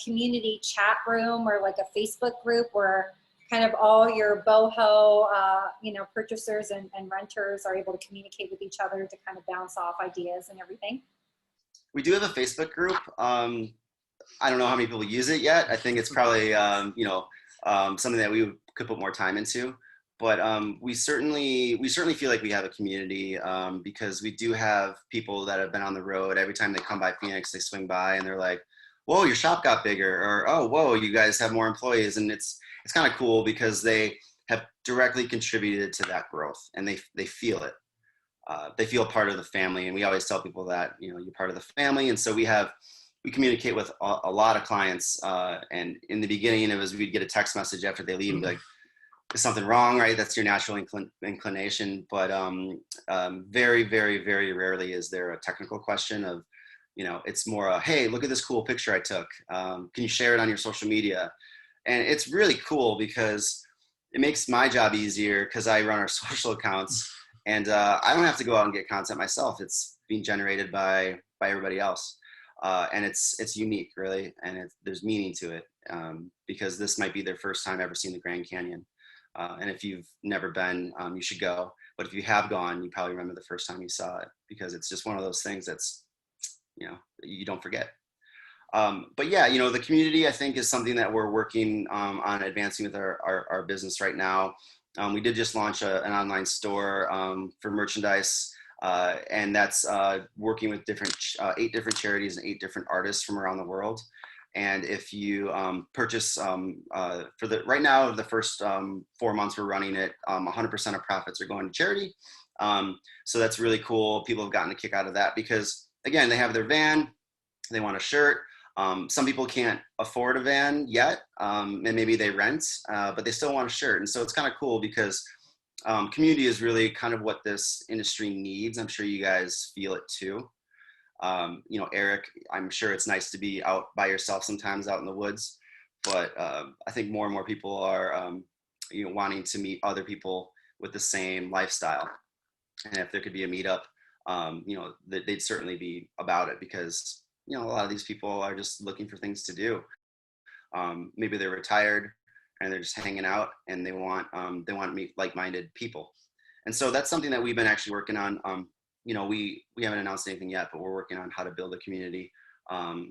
community chat room or like a Facebook group where kind of all your boho purchasers and renters are able to communicate with each other to kind of bounce off ideas and everything? We do have a Facebook group. I don't know how many people use it yet. I think it's probably something that we could put more time into. But we certainly feel like we have a community, because we do have people that have been on the road. Every time they come by Phoenix, they swing by and they're like, whoa, your shop got bigger, or oh, whoa, you guys have more employees. And it's kind of cool because they have directly contributed to that growth, and they feel it. They feel part of the family. And we always tell people that, you're part of the family. And so we communicate with a lot of clients. And in the beginning, it was, we'd get a text message after they leave and be like, is something wrong, right? That's your natural inclination. But very, very, very rarely is there a technical question of, it's more a, hey, look at this cool picture I took. Can you share it on your social media? And it's really cool because it makes my job easier, because I run our social accounts, and I don't have to go out and get content myself. It's being generated by everybody else. And it's unique, really, and there's meaning to it, because this might be their first time ever seeing the Grand Canyon. And if you've never been, you should go. But if you have gone, you probably remember the first time you saw it, because it's just one of those things that's, you don't forget. But yeah, the community, I think, is something that we're working on advancing with our business right now. We did just launch an online store for merchandise, and that's working with 8 different charities and 8 different artists from around the world. And if you purchase right now, the first 4 months we're running it, 100% of profits are going to charity. So that's really cool. People have gotten a kick out of that because, again, they have their van, they want a shirt. Some people can't afford a van yet, and maybe they rent, but they still want a shirt. And so it's kind of cool because community is really kind of what this industry needs. I'm sure you guys feel it too. Eric, I'm sure it's nice to be out by yourself sometimes out in the woods, but I think more and more people are, wanting to meet other people with the same lifestyle. And if there could be a meetup, they'd certainly be about it, because, a lot of these people are just looking for things to do. Maybe they're retired and they're just hanging out, and they want to meet like-minded people. And so that's something that we've been actually working on. We haven't announced anything yet, but we're working on how to build a community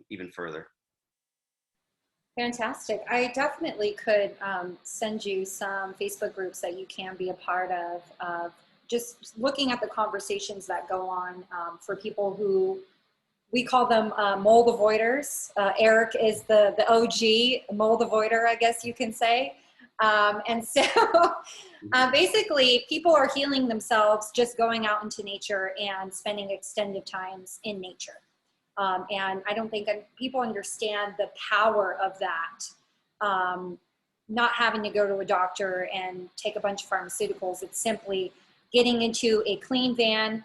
even further. Fantastic. I definitely could send you some Facebook groups that you can be a part of just looking at the conversations that go on for people who, we call them mold avoiders. Eric is the OG mold avoider, I guess you can say. And so basically people are healing themselves just going out into nature and spending extended times in nature. And I don't think people understand the power of that. Not having to go to a doctor and take a bunch of pharmaceuticals. It's simply getting into a clean van,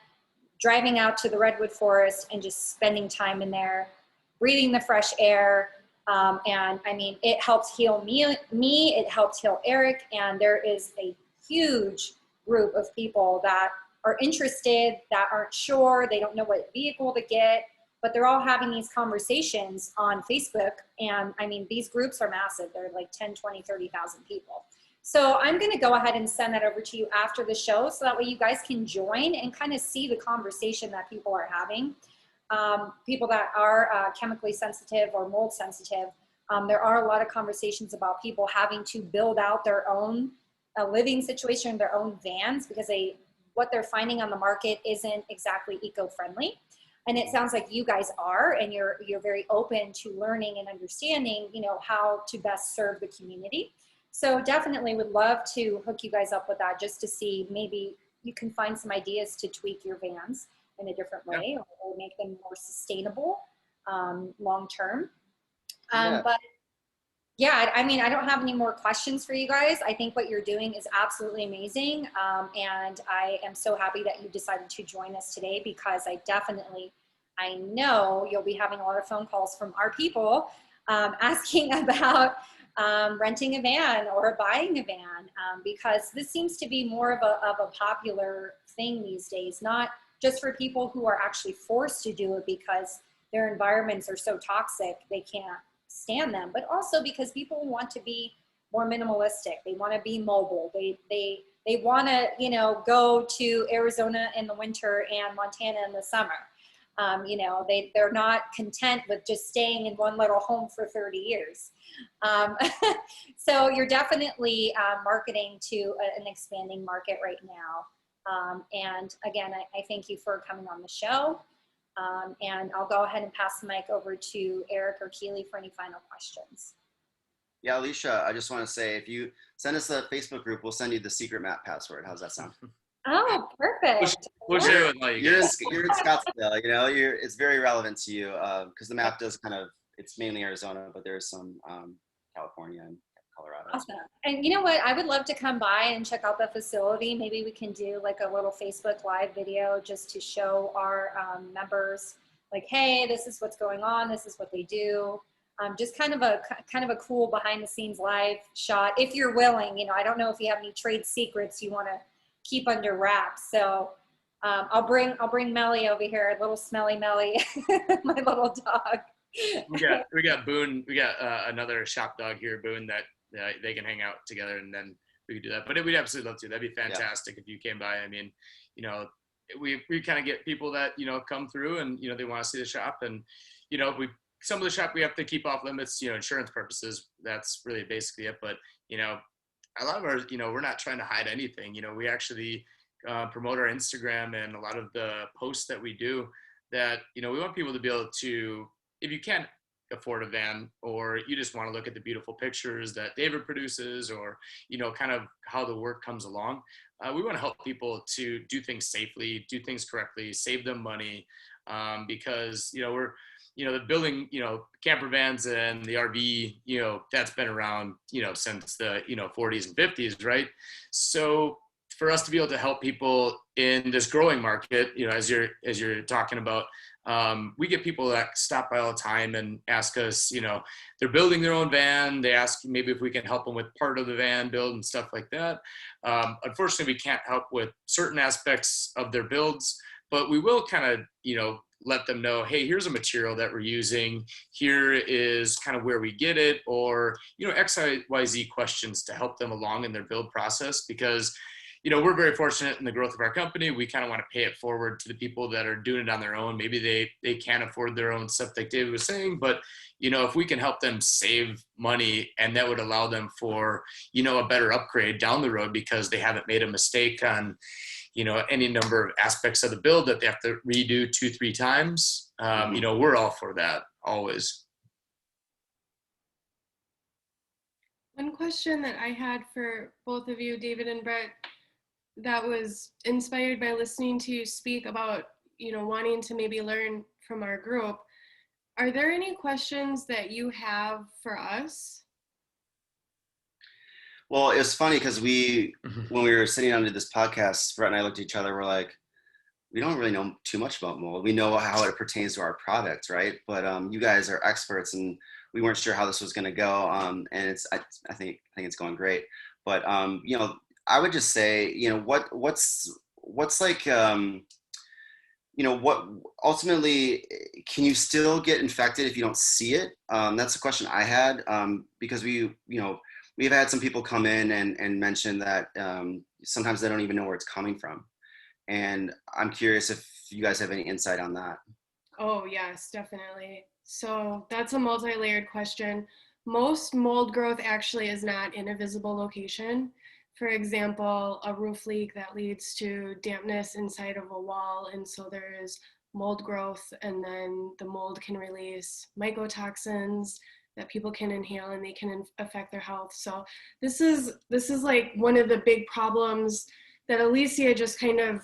driving out to the redwood forest and just spending time in there, breathing the fresh air, And I mean, it helps heal me, it helps heal Eric, and there is a huge group of people that are interested, that aren't sure, they don't know what vehicle to get, but they're all having these conversations on Facebook. And I mean, these groups are massive. They're like 10, 20, 30,000 people. So I'm going to go ahead and send that over to you after the show, so that way you guys can join and kind of see the conversation that people are having. People that are chemically sensitive or mold sensitive, there are a lot of conversations about people having to build out their own living situation, their own vans, because what they're finding on the market isn't exactly eco-friendly. And it sounds like you guys are, and you're very open to learning and understanding, you know, how to best serve the community. So definitely would love to hook you guys up with that, just to see maybe you can find some ideas to tweak your vans in a different way, or make them more sustainable long term. But yeah, I mean, I don't have any more questions for you guys. I think what you're doing is absolutely amazing. And I am so happy that you decided to join us today, because I know you'll be having a lot of phone calls from our people asking about renting a van or buying a van, because this seems to be more of a popular thing these days, not just for people who are actually forced to do it because their environments are so toxic they can't stand them, but also because people want to be more minimalistic. They want to be mobile. They want to, you know, go to Arizona in the winter and Montana in the summer. You know, they're not content with just staying in one little home for 30 years. So you're definitely marketing to an expanding market right now. And again, I thank you for coming on the show. And I'll go ahead and pass the mic over to Eric or Keely for any final questions. Yeah, Alicia, I just want to say, if you send us a Facebook group, we'll send you the secret map password. How's that sound? Oh, perfect. We'll share it with you. You're in Scottsdale, you know, it's very relevant to you, because the map does it's mainly Arizona, but there's some California and Colorado. Awesome. And you know what? I would love to come by and check out the facility. Maybe we can do like a little Facebook Live video just to show our members, like, hey, this is what's going on. This is what they do. Just kind of a cool behind the scenes live shot, if you're willing. You know, I don't know if you have any trade secrets you want to keep under wraps. So I'll bring Melly over here, little smelly Melly, my little dog. We got Boone. We got another shop dog here, Boone, that they can hang out together, and then we could do that. But we'd absolutely love to. That'd be fantastic if you came by. I mean, you know, we kind of get people that, you know, come through and, you know, they want to see the shop, and, you know, some of the shop we have to keep off limits, you know, insurance purposes. That's really basically it. But, you know, a lot of our, you know, we're not trying to hide anything. You know, we actually promote our Instagram and a lot of the posts that we do, that, you know, we want people to be able to, if you can't afford a van, or you just want to look at the beautiful pictures that David produces, or, you know, kind of how the work comes along, we want to help people to do things safely, do things correctly, save them money, because, you know, the building, you know, camper vans and the RV, you know, that's been around, you know, since the, you know, 40s and 50s, right? So for us to be able to help people in this growing market, you know, as you're talking about, we get people that stop by all the time and ask us, you know, they're building their own van. They ask maybe if we can help them with part of the van build and stuff like that. Unfortunately, we can't help with certain aspects of their builds, but we will kind of, you know, let them know, hey, here's a material that we're using. Here is kind of where we get it, or, you know, XYZ questions to help them along in their build process, because, you know, we're very fortunate in the growth of our company. We kind of want to pay it forward to the people that are doing it on their own. Maybe they can't afford their own stuff, like David was saying, but, you know, if we can help them save money, and that would allow them for, you know, a better upgrade down the road, because they haven't made a mistake on, you know, any number of aspects of the build that they have to redo 2-3 times. You know, we're all for that, always. One question that I had for both of you, David and Brett, that was inspired by listening to you speak about, you know, wanting to maybe learn from our group. Are there any questions that you have for us? Well, it's funny because when we were sitting down to this podcast, Brett and I looked at each other, we're like, we don't really know too much about mold. We know how it pertains to our product, right? But you guys are experts, and we weren't sure how this was going to go. And I think it's going great. But you know, I would just say, you know, what's like, you know, what ultimately, can you still get infected if you don't see it? That's the question I had, because you know, we've had some people come in and mention that sometimes they don't even know where it's coming from. And I'm curious if you guys have any insight on that. Oh, yes, definitely. So that's a multi-layered question. Most mold growth actually is not in a visible location. For example, a roof leak that leads to dampness inside of a wall, and so there is mold growth, and then the mold can release mycotoxins that people can inhale, and they can affect their health. So this is like one of the big problems that Alicia just kind of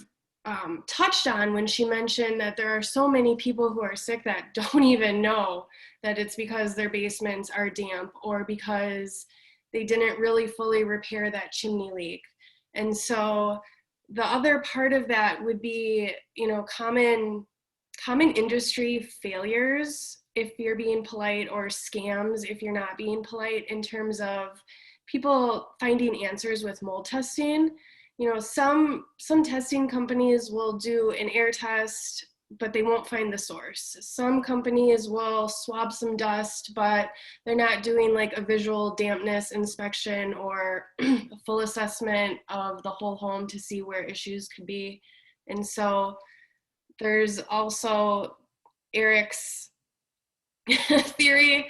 touched on when she mentioned that there are so many people who are sick that don't even know that it's because their basements are damp or because they didn't really fully repair that chimney leak. And so the other part of that would be, you know, common industry failures if you're being polite, or scams if you're not being polite, in terms of people finding answers with mold testing. You know, some testing companies will do an air test, but they won't find the source. Some companies will swab some dust, but they're not doing like a visual dampness inspection or a full assessment of the whole home to see where issues could be. And so there's also Eric's theory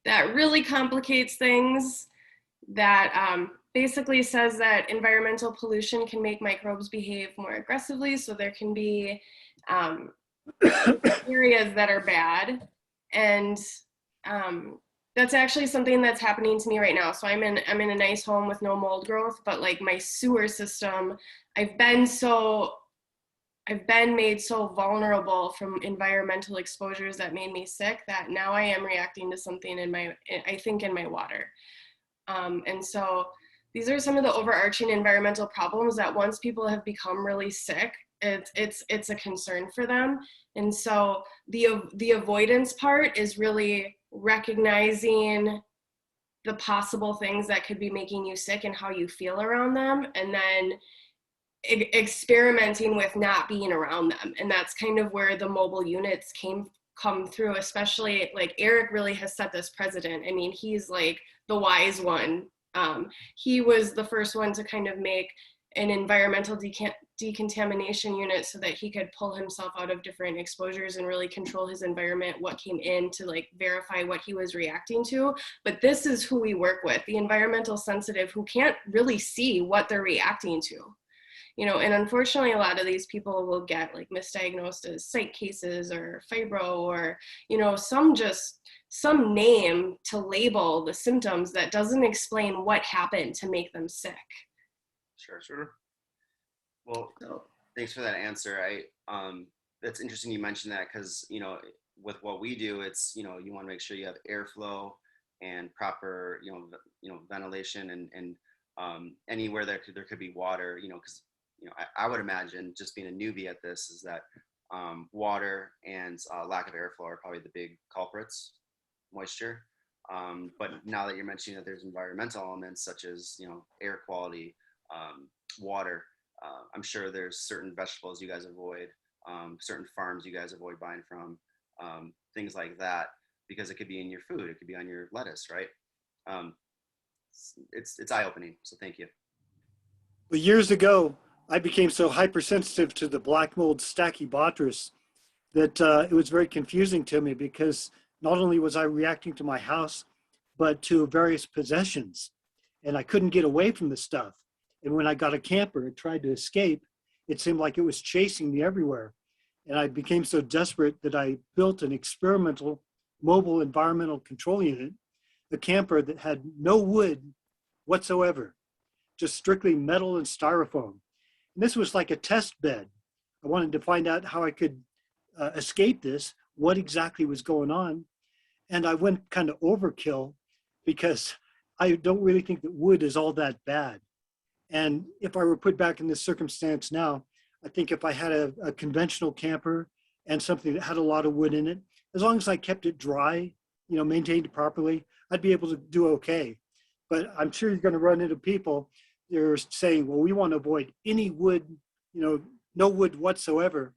that really complicates things, that basically says that environmental pollution can make microbes behave more aggressively. So there can be areas that are bad. And that's actually something that's happening to me right now. So I'm in a nice home with no mold growth, but like my sewer system, I've been made so vulnerable from environmental exposures that made me sick that now I am reacting to something in my water. And so these are some of the overarching environmental problems that once people have become really sick, it's a concern for them. And so the avoidance part is really recognizing the possible things that could be making you sick and how you feel around them, and then experimenting with not being around them. And that's kind of where the mobile units come through, especially like Eric really has set this precedent. I mean, he's like the wise one. He was the first one to kind of make an environmental decontamination unit so that he could pull himself out of different exposures and really control his environment, what came in, to like verify what he was reacting to. But this is who we work with, the environmental sensitive, who can't really see what they're reacting to. You know, and unfortunately, a lot of these people will get like misdiagnosed as site cases or fibro, or, you know, some name to label the symptoms that doesn't explain what happened to make them sick. Sure. Well, thanks for that answer. That's interesting you mentioned that, because, you know, with what we do, it's, you know, you want to make sure you have airflow and proper, you know, ventilation, and anywhere there could be water, you know, because, you know, I would imagine, just being a newbie at this, is that water and lack of airflow are probably the big culprits, moisture. But now that you're mentioning that there's environmental elements such as, you know, air quality, water, I'm sure there's certain vegetables you guys avoid, certain farms you guys avoid buying from, things like that, because it could be in your food, it could be on your lettuce, right? It's eye-opening, so thank you. Well, years ago, I became so hypersensitive to the black mold Stachybotrys that it was very confusing to me, because not only was I reacting to my house, but to various possessions, and I couldn't get away from the stuff. And when I got a camper and tried to escape, it seemed like it was chasing me everywhere. And I became so desperate that I built an experimental mobile environmental control unit, a camper that had no wood whatsoever, just strictly metal and styrofoam. And this was like a test bed. I wanted to find out how I could escape this, what exactly was going on. And I went kind of overkill, because I don't really think that wood is all that bad. And if I were put back in this circumstance now, I think if I had a conventional camper and something that had a lot of wood in it, as long as I kept it dry maintained properly, I'd be able to do okay. But I'm sure you're going to run into people that are saying, well, we want to avoid any wood, no wood whatsoever.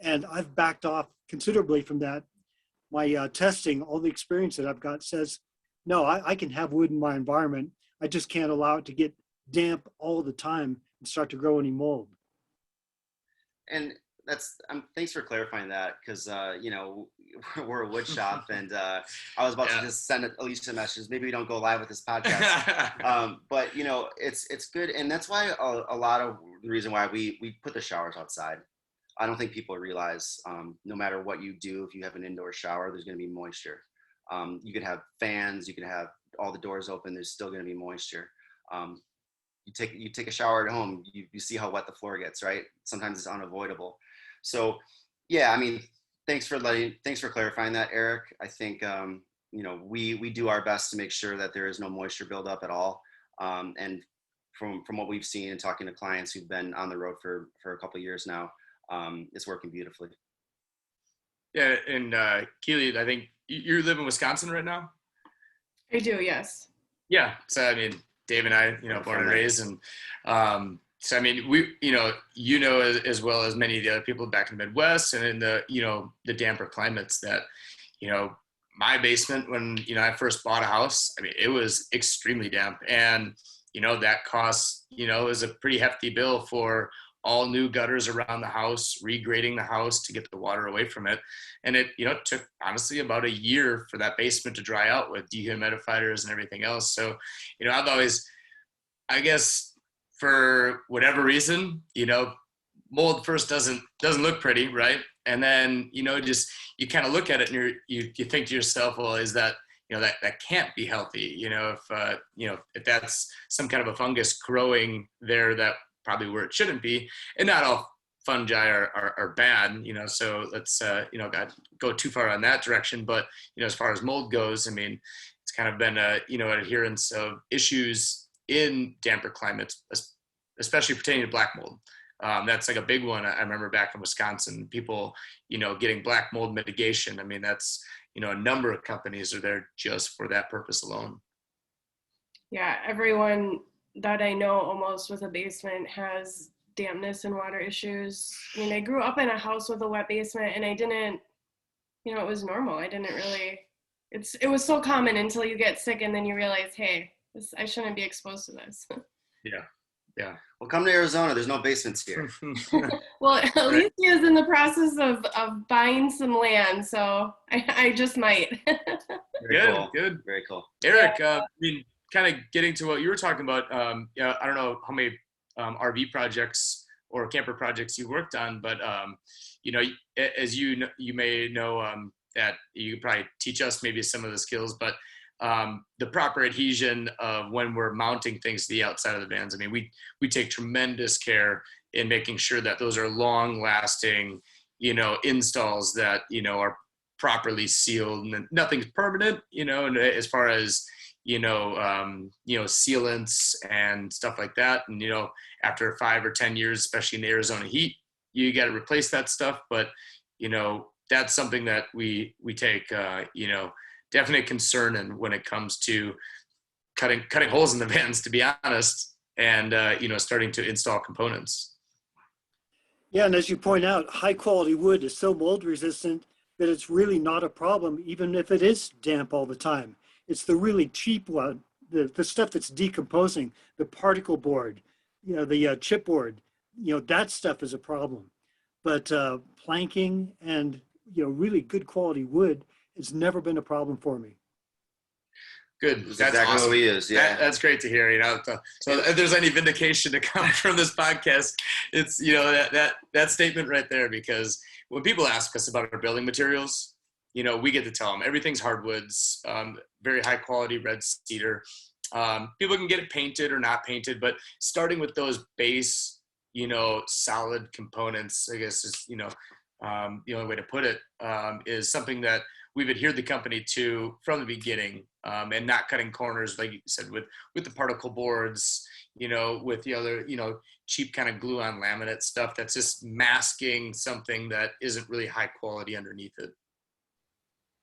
And I've backed off considerably from that. My testing, all the experience that I've got says, no, I can have wood in my environment. I just can't allow it to get damp all the time and start to grow any mold. And that's thanks for clarifying that, because we're a wood shop, and I was about to just send Alicia a message. Maybe we don't go live with this podcast, but it's good, and that's why a lot of the reason why we put the showers outside. I don't think people realize no matter what you do, if you have an indoor shower, there's going to be moisture. You can have fans, you can have all the doors open. There's still going to be moisture. You take a shower at home, you see how wet the floor gets, right? Sometimes it's unavoidable. So, yeah, I mean, thanks for clarifying that, Eric. I think we do our best to make sure that there is no moisture buildup at all. And from what we've seen and talking to clients who've been on the road for a couple of years now, it's working beautifully. Yeah, and Keely, I think you live in Wisconsin right now? I do, yes. Yeah, so I mean, Dave and I, born and raised, and so I mean, we, as well as many of the other people back in the Midwest and in the, the damper climates that, my basement when, I first bought a house, I mean, it was extremely damp, and, that cost, is a pretty hefty bill for all new gutters around the house, regrading the house to get the water away from it. And it, took honestly about a year for that basement to dry out with dehumidifiers and everything else. So, I've always, I guess for whatever reason, mold first doesn't look pretty, right? And then, just, you kind of look at it and you think to yourself, well, is that, that can't be healthy. If that's some kind of a fungus growing there, that probably where it shouldn't be. And not all fungi are bad, so let's, not go too far on that direction. But, as far as mold goes, I mean, it's kind of been an adherence of issues in damper climates, especially pertaining to black mold. That's like a big one. I remember back in Wisconsin, people, getting black mold mitigation. I mean, that's, a number of companies are there just for that purpose alone. Yeah, everyone that I know almost with a basement has dampness and water issues. I mean, I grew up in a house with a wet basement, and I didn't, it was normal. I didn't really, it was so common until you get sick and then you realize, hey, I shouldn't be exposed to this. Yeah. Well, come to Arizona. There's no basements here. Well, Alicia is in the process of buying some land, so I just might. Good. Very cool. Eric, I mean, kind of getting to what you were talking about, I don't know how many RV projects or camper projects you worked on, but as you may know, that you could probably teach us maybe some of the skills, but the proper adhesion of when we're mounting things to the outside of the vans. I mean, we take tremendous care in making sure that those are long lasting, installs that, are properly sealed, and nothing's permanent, and as far as, sealants and stuff like that. And, after 5 or 10 years, especially in the Arizona heat, you got to replace that stuff. But, that's something that we take, definite concern in when it comes to cutting holes in the vans, to be honest, and, starting to install components. Yeah, and as you point out, high quality wood is so mold resistant that it's really not a problem, even if it is damp all the time. It's the really cheap one, the stuff that's decomposing, the particle board, the chipboard, that stuff is a problem. But planking and, really good quality wood has never been a problem for me. Good. That's That's exactly awesome. what he is. Yeah. That's great to hear. So if there's any vindication to come from this podcast, it's that statement right there. Because when people ask us about our building materials, we get to tell them everything's hardwoods, very high quality red cedar. People can get it painted or not painted, but starting with those base, solid components, I guess is the only way to put it, is something that we've adhered the company to from the beginning, and not cutting corners, like you said, with the particle boards, with the other, cheap kind of glue on laminate stuff that's just masking something that isn't really high quality underneath it.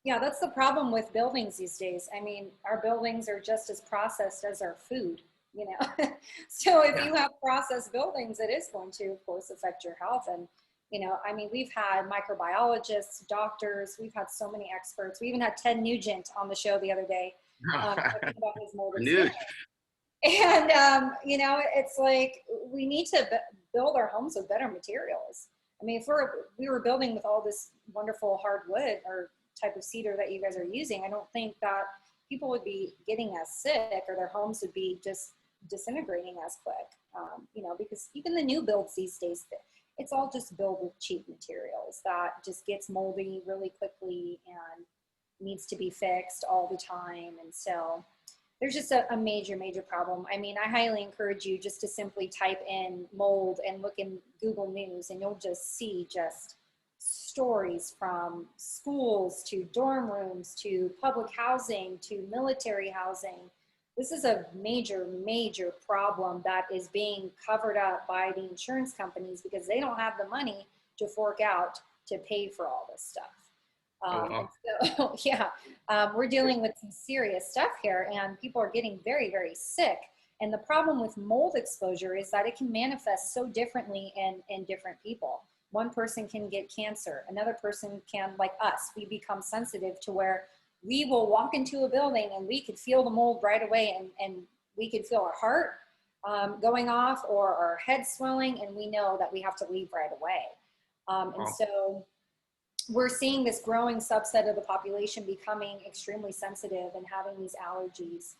Yeah, that's the problem with buildings these days. I mean, our buildings are just as processed as our food, you know? So if Yeah. you have processed buildings, it is going to, of course, affect your health. And, you know, I mean, we've had microbiologists, doctors, we've had so many experts. We even had Ted Nugent on the show the other day, talking about his mold experience. And, you know, it's like, we need to build our homes with better materials. I mean, if we were building with all this wonderful hardwood or type of cedar that you guys are using, I don't think that people would be getting as sick, or their homes would be just disintegrating as quick. You know, because even the new builds these days, it's all just built with cheap materials that just gets moldy really quickly and needs to be fixed all the time. And so there's just a major, major problem. I mean, I highly encourage you just to simply type in mold and look in Google News, and you'll just see just stories from schools to dorm rooms to public housing to military housing. This is a major, major problem that is being covered up by the insurance companies because they don't have the money to fork out to pay for all this stuff. Wow. So, yeah, we're dealing with some serious stuff here, and people are getting very, very sick. And the problem with mold exposure is that it can manifest so differently in different people. One person can get cancer. Another person can, like us, we become sensitive to where we will walk into a building and we could feel the mold right away, and we could feel our heart going off or our head swelling, and we know that we have to leave right away. And so we're seeing this growing subset of the population becoming extremely sensitive and having these allergies.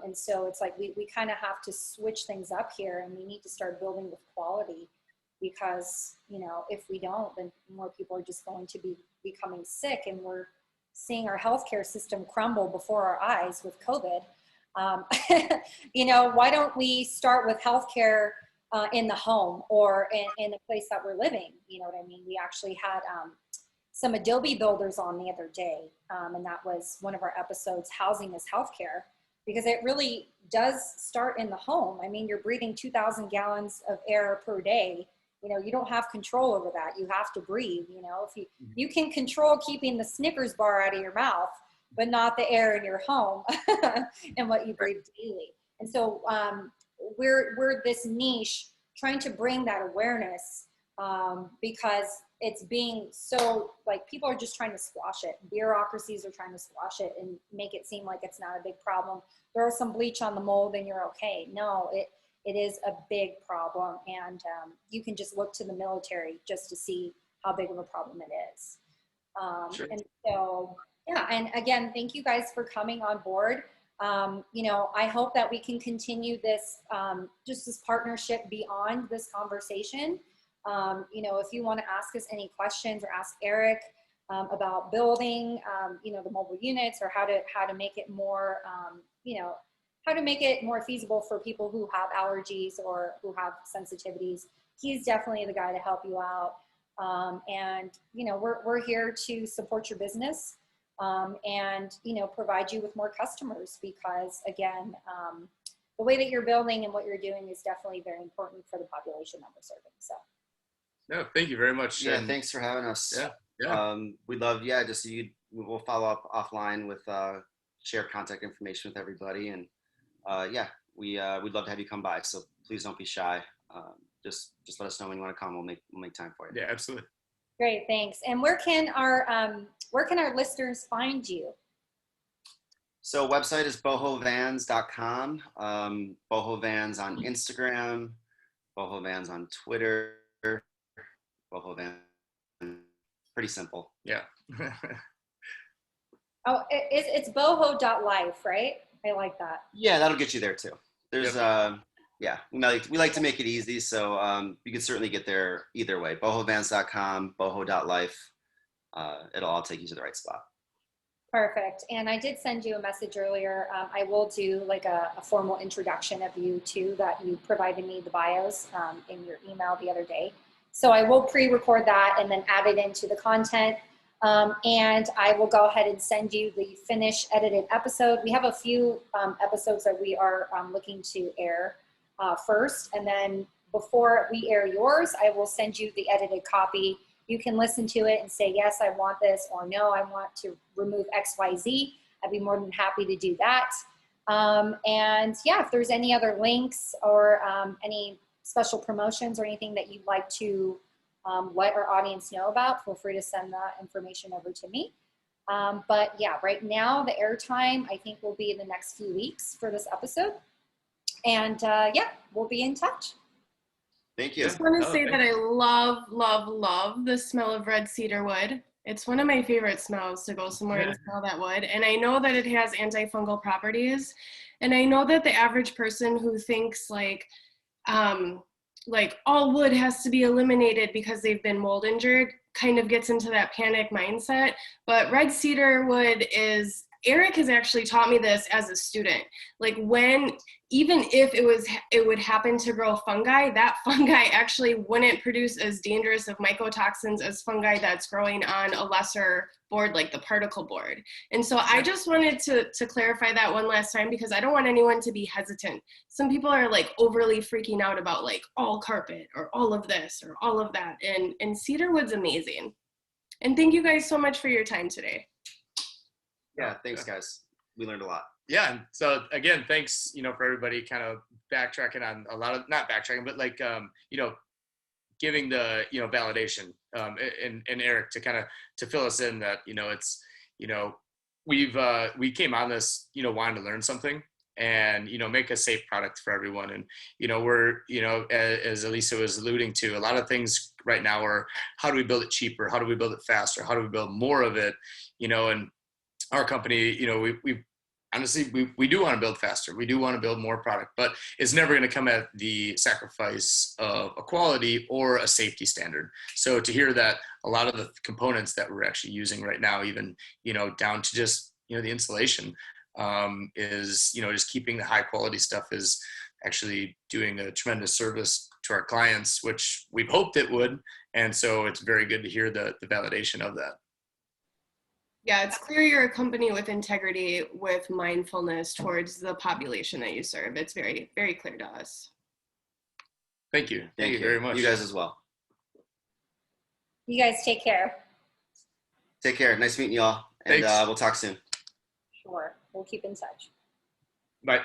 And so it's like we kind of have to switch things up here, and we need to start building with quality, because, you know, if we don't, then more people are just going to be becoming sick, and we're seeing our healthcare system crumble before our eyes with COVID. You know, why don't we start with healthcare in the home or in the place that we're living? You know what I mean? We actually had some Adobe builders on the other day, and that was one of our episodes, Housing is Healthcare, because it really does start in the home. I mean, you're breathing 2,000 gallons of air per day. You know, you don't have control over that. You have to breathe. You know, if you can control keeping the Snickers bar out of your mouth, but not the air in your home and what you breathe daily. And so we're this niche trying to bring that awareness, because it's being so, like, people are just trying to squash it. Bureaucracies are trying to squash it and make it seem like it's not a big problem. Throw some bleach on the mold and you're okay. No, it is a big problem, and you can just look to the military just to see how big of a problem it is. Sure. And so, yeah, and again, thank you guys for coming on board. You know, I hope that we can continue this, just this partnership beyond this conversation. You know, if you want to ask us any questions or ask Eric about building, you know, the mobile units, or how to make it more, you know, how to make it more feasible for people who have allergies or who have sensitivities, he's definitely the guy to help you out. And, you know, we're here to support your business, and, you know, provide you with more customers, because again, the way that you're building and what you're doing is definitely very important for the population that we're serving. So. No, thank you very much. Yeah, And thanks for having us. yeah. We'd love, just we'll follow up offline with share contact information with everybody, and we'd love to have you come by. So please don't be shy. Just let us know when you want to come. We'll make time for you. Yeah, absolutely. Great, thanks. And where can our listeners find you? So website is bohovans.com. Boho Vans on Instagram. Boho Vans on Twitter. Boho Vans. Pretty simple. Yeah. Oh, it's boho.life, right? I like that. Yeah, that'll get you there too. There's we like to make it easy, so you can certainly get there either way. Bohovans.com, boho.life. It'll all take you to the right spot. Perfect. And I did send you a message earlier. I will do like a formal introduction of you too, that you provided me the bios in your email the other day. So I will pre-record that and then add it into the content. And I will go ahead and send you the finished edited episode. We have a few episodes that we are looking to air first. And then before we air yours, I will send you the edited copy. You can listen to it and say, yes, I want this, or no, I want to remove XYZ. I'd be more than happy to do that. And yeah, if there's any other links or any special promotions or anything that you'd like to let our audience know about, feel free to send that information over to me. But yeah, right now the airtime I think will be in the next few weeks for this episode. And yeah, we'll be in touch. Thank you. I just want to say that I love, love, love the smell of red cedar wood. It's one of my favorite smells, to go somewhere and smell that wood. And I know that it has antifungal properties. And I know that the average person who thinks like all wood has to be eliminated because they've been mold injured kind of gets into that panic mindset. But red cedar wood is, Eric has actually taught me this as a student. Like even if it would happen to grow fungi, that fungi actually wouldn't produce as dangerous of mycotoxins as fungi that's growing on a lesser board like the particle board. And so I just wanted to clarify that one last time, because I don't want anyone to be hesitant. Some people are like overly freaking out about like all carpet or all of this or all of that. And cedar wood's amazing. And thank you guys so much for your time today. Yeah, thanks guys. We learned a lot. Yeah. So again, thanks, for everybody kind of backtracking on a lot of, not backtracking, but like, giving the, validation, and Eric to kind of, to fill us in that, it's, we came on this, wanting to learn something and, make a safe product for everyone. And, we're, as Elisa was alluding to, a lot of things right now are, how do we build it cheaper? How do we build it faster? How do we build more of it? And our company, we honestly, we do want to build faster. We do want to build more product, but it's never going to come at the sacrifice of a quality or a safety standard. So to hear that a lot of the components that we're actually using right now, even, down to just, the insulation, is, just keeping the high quality stuff is actually doing a tremendous service to our clients, which we've hoped it would. And so it's very good to hear the validation of that. Yeah, it's clear you're a company with integrity, with mindfulness towards the population that you serve. It's very, very clear to us. Thank you. Thank you very much. You guys as well. You guys take care. Take care. Nice meeting you all. And we'll talk soon. Sure. We'll keep in touch. Bye.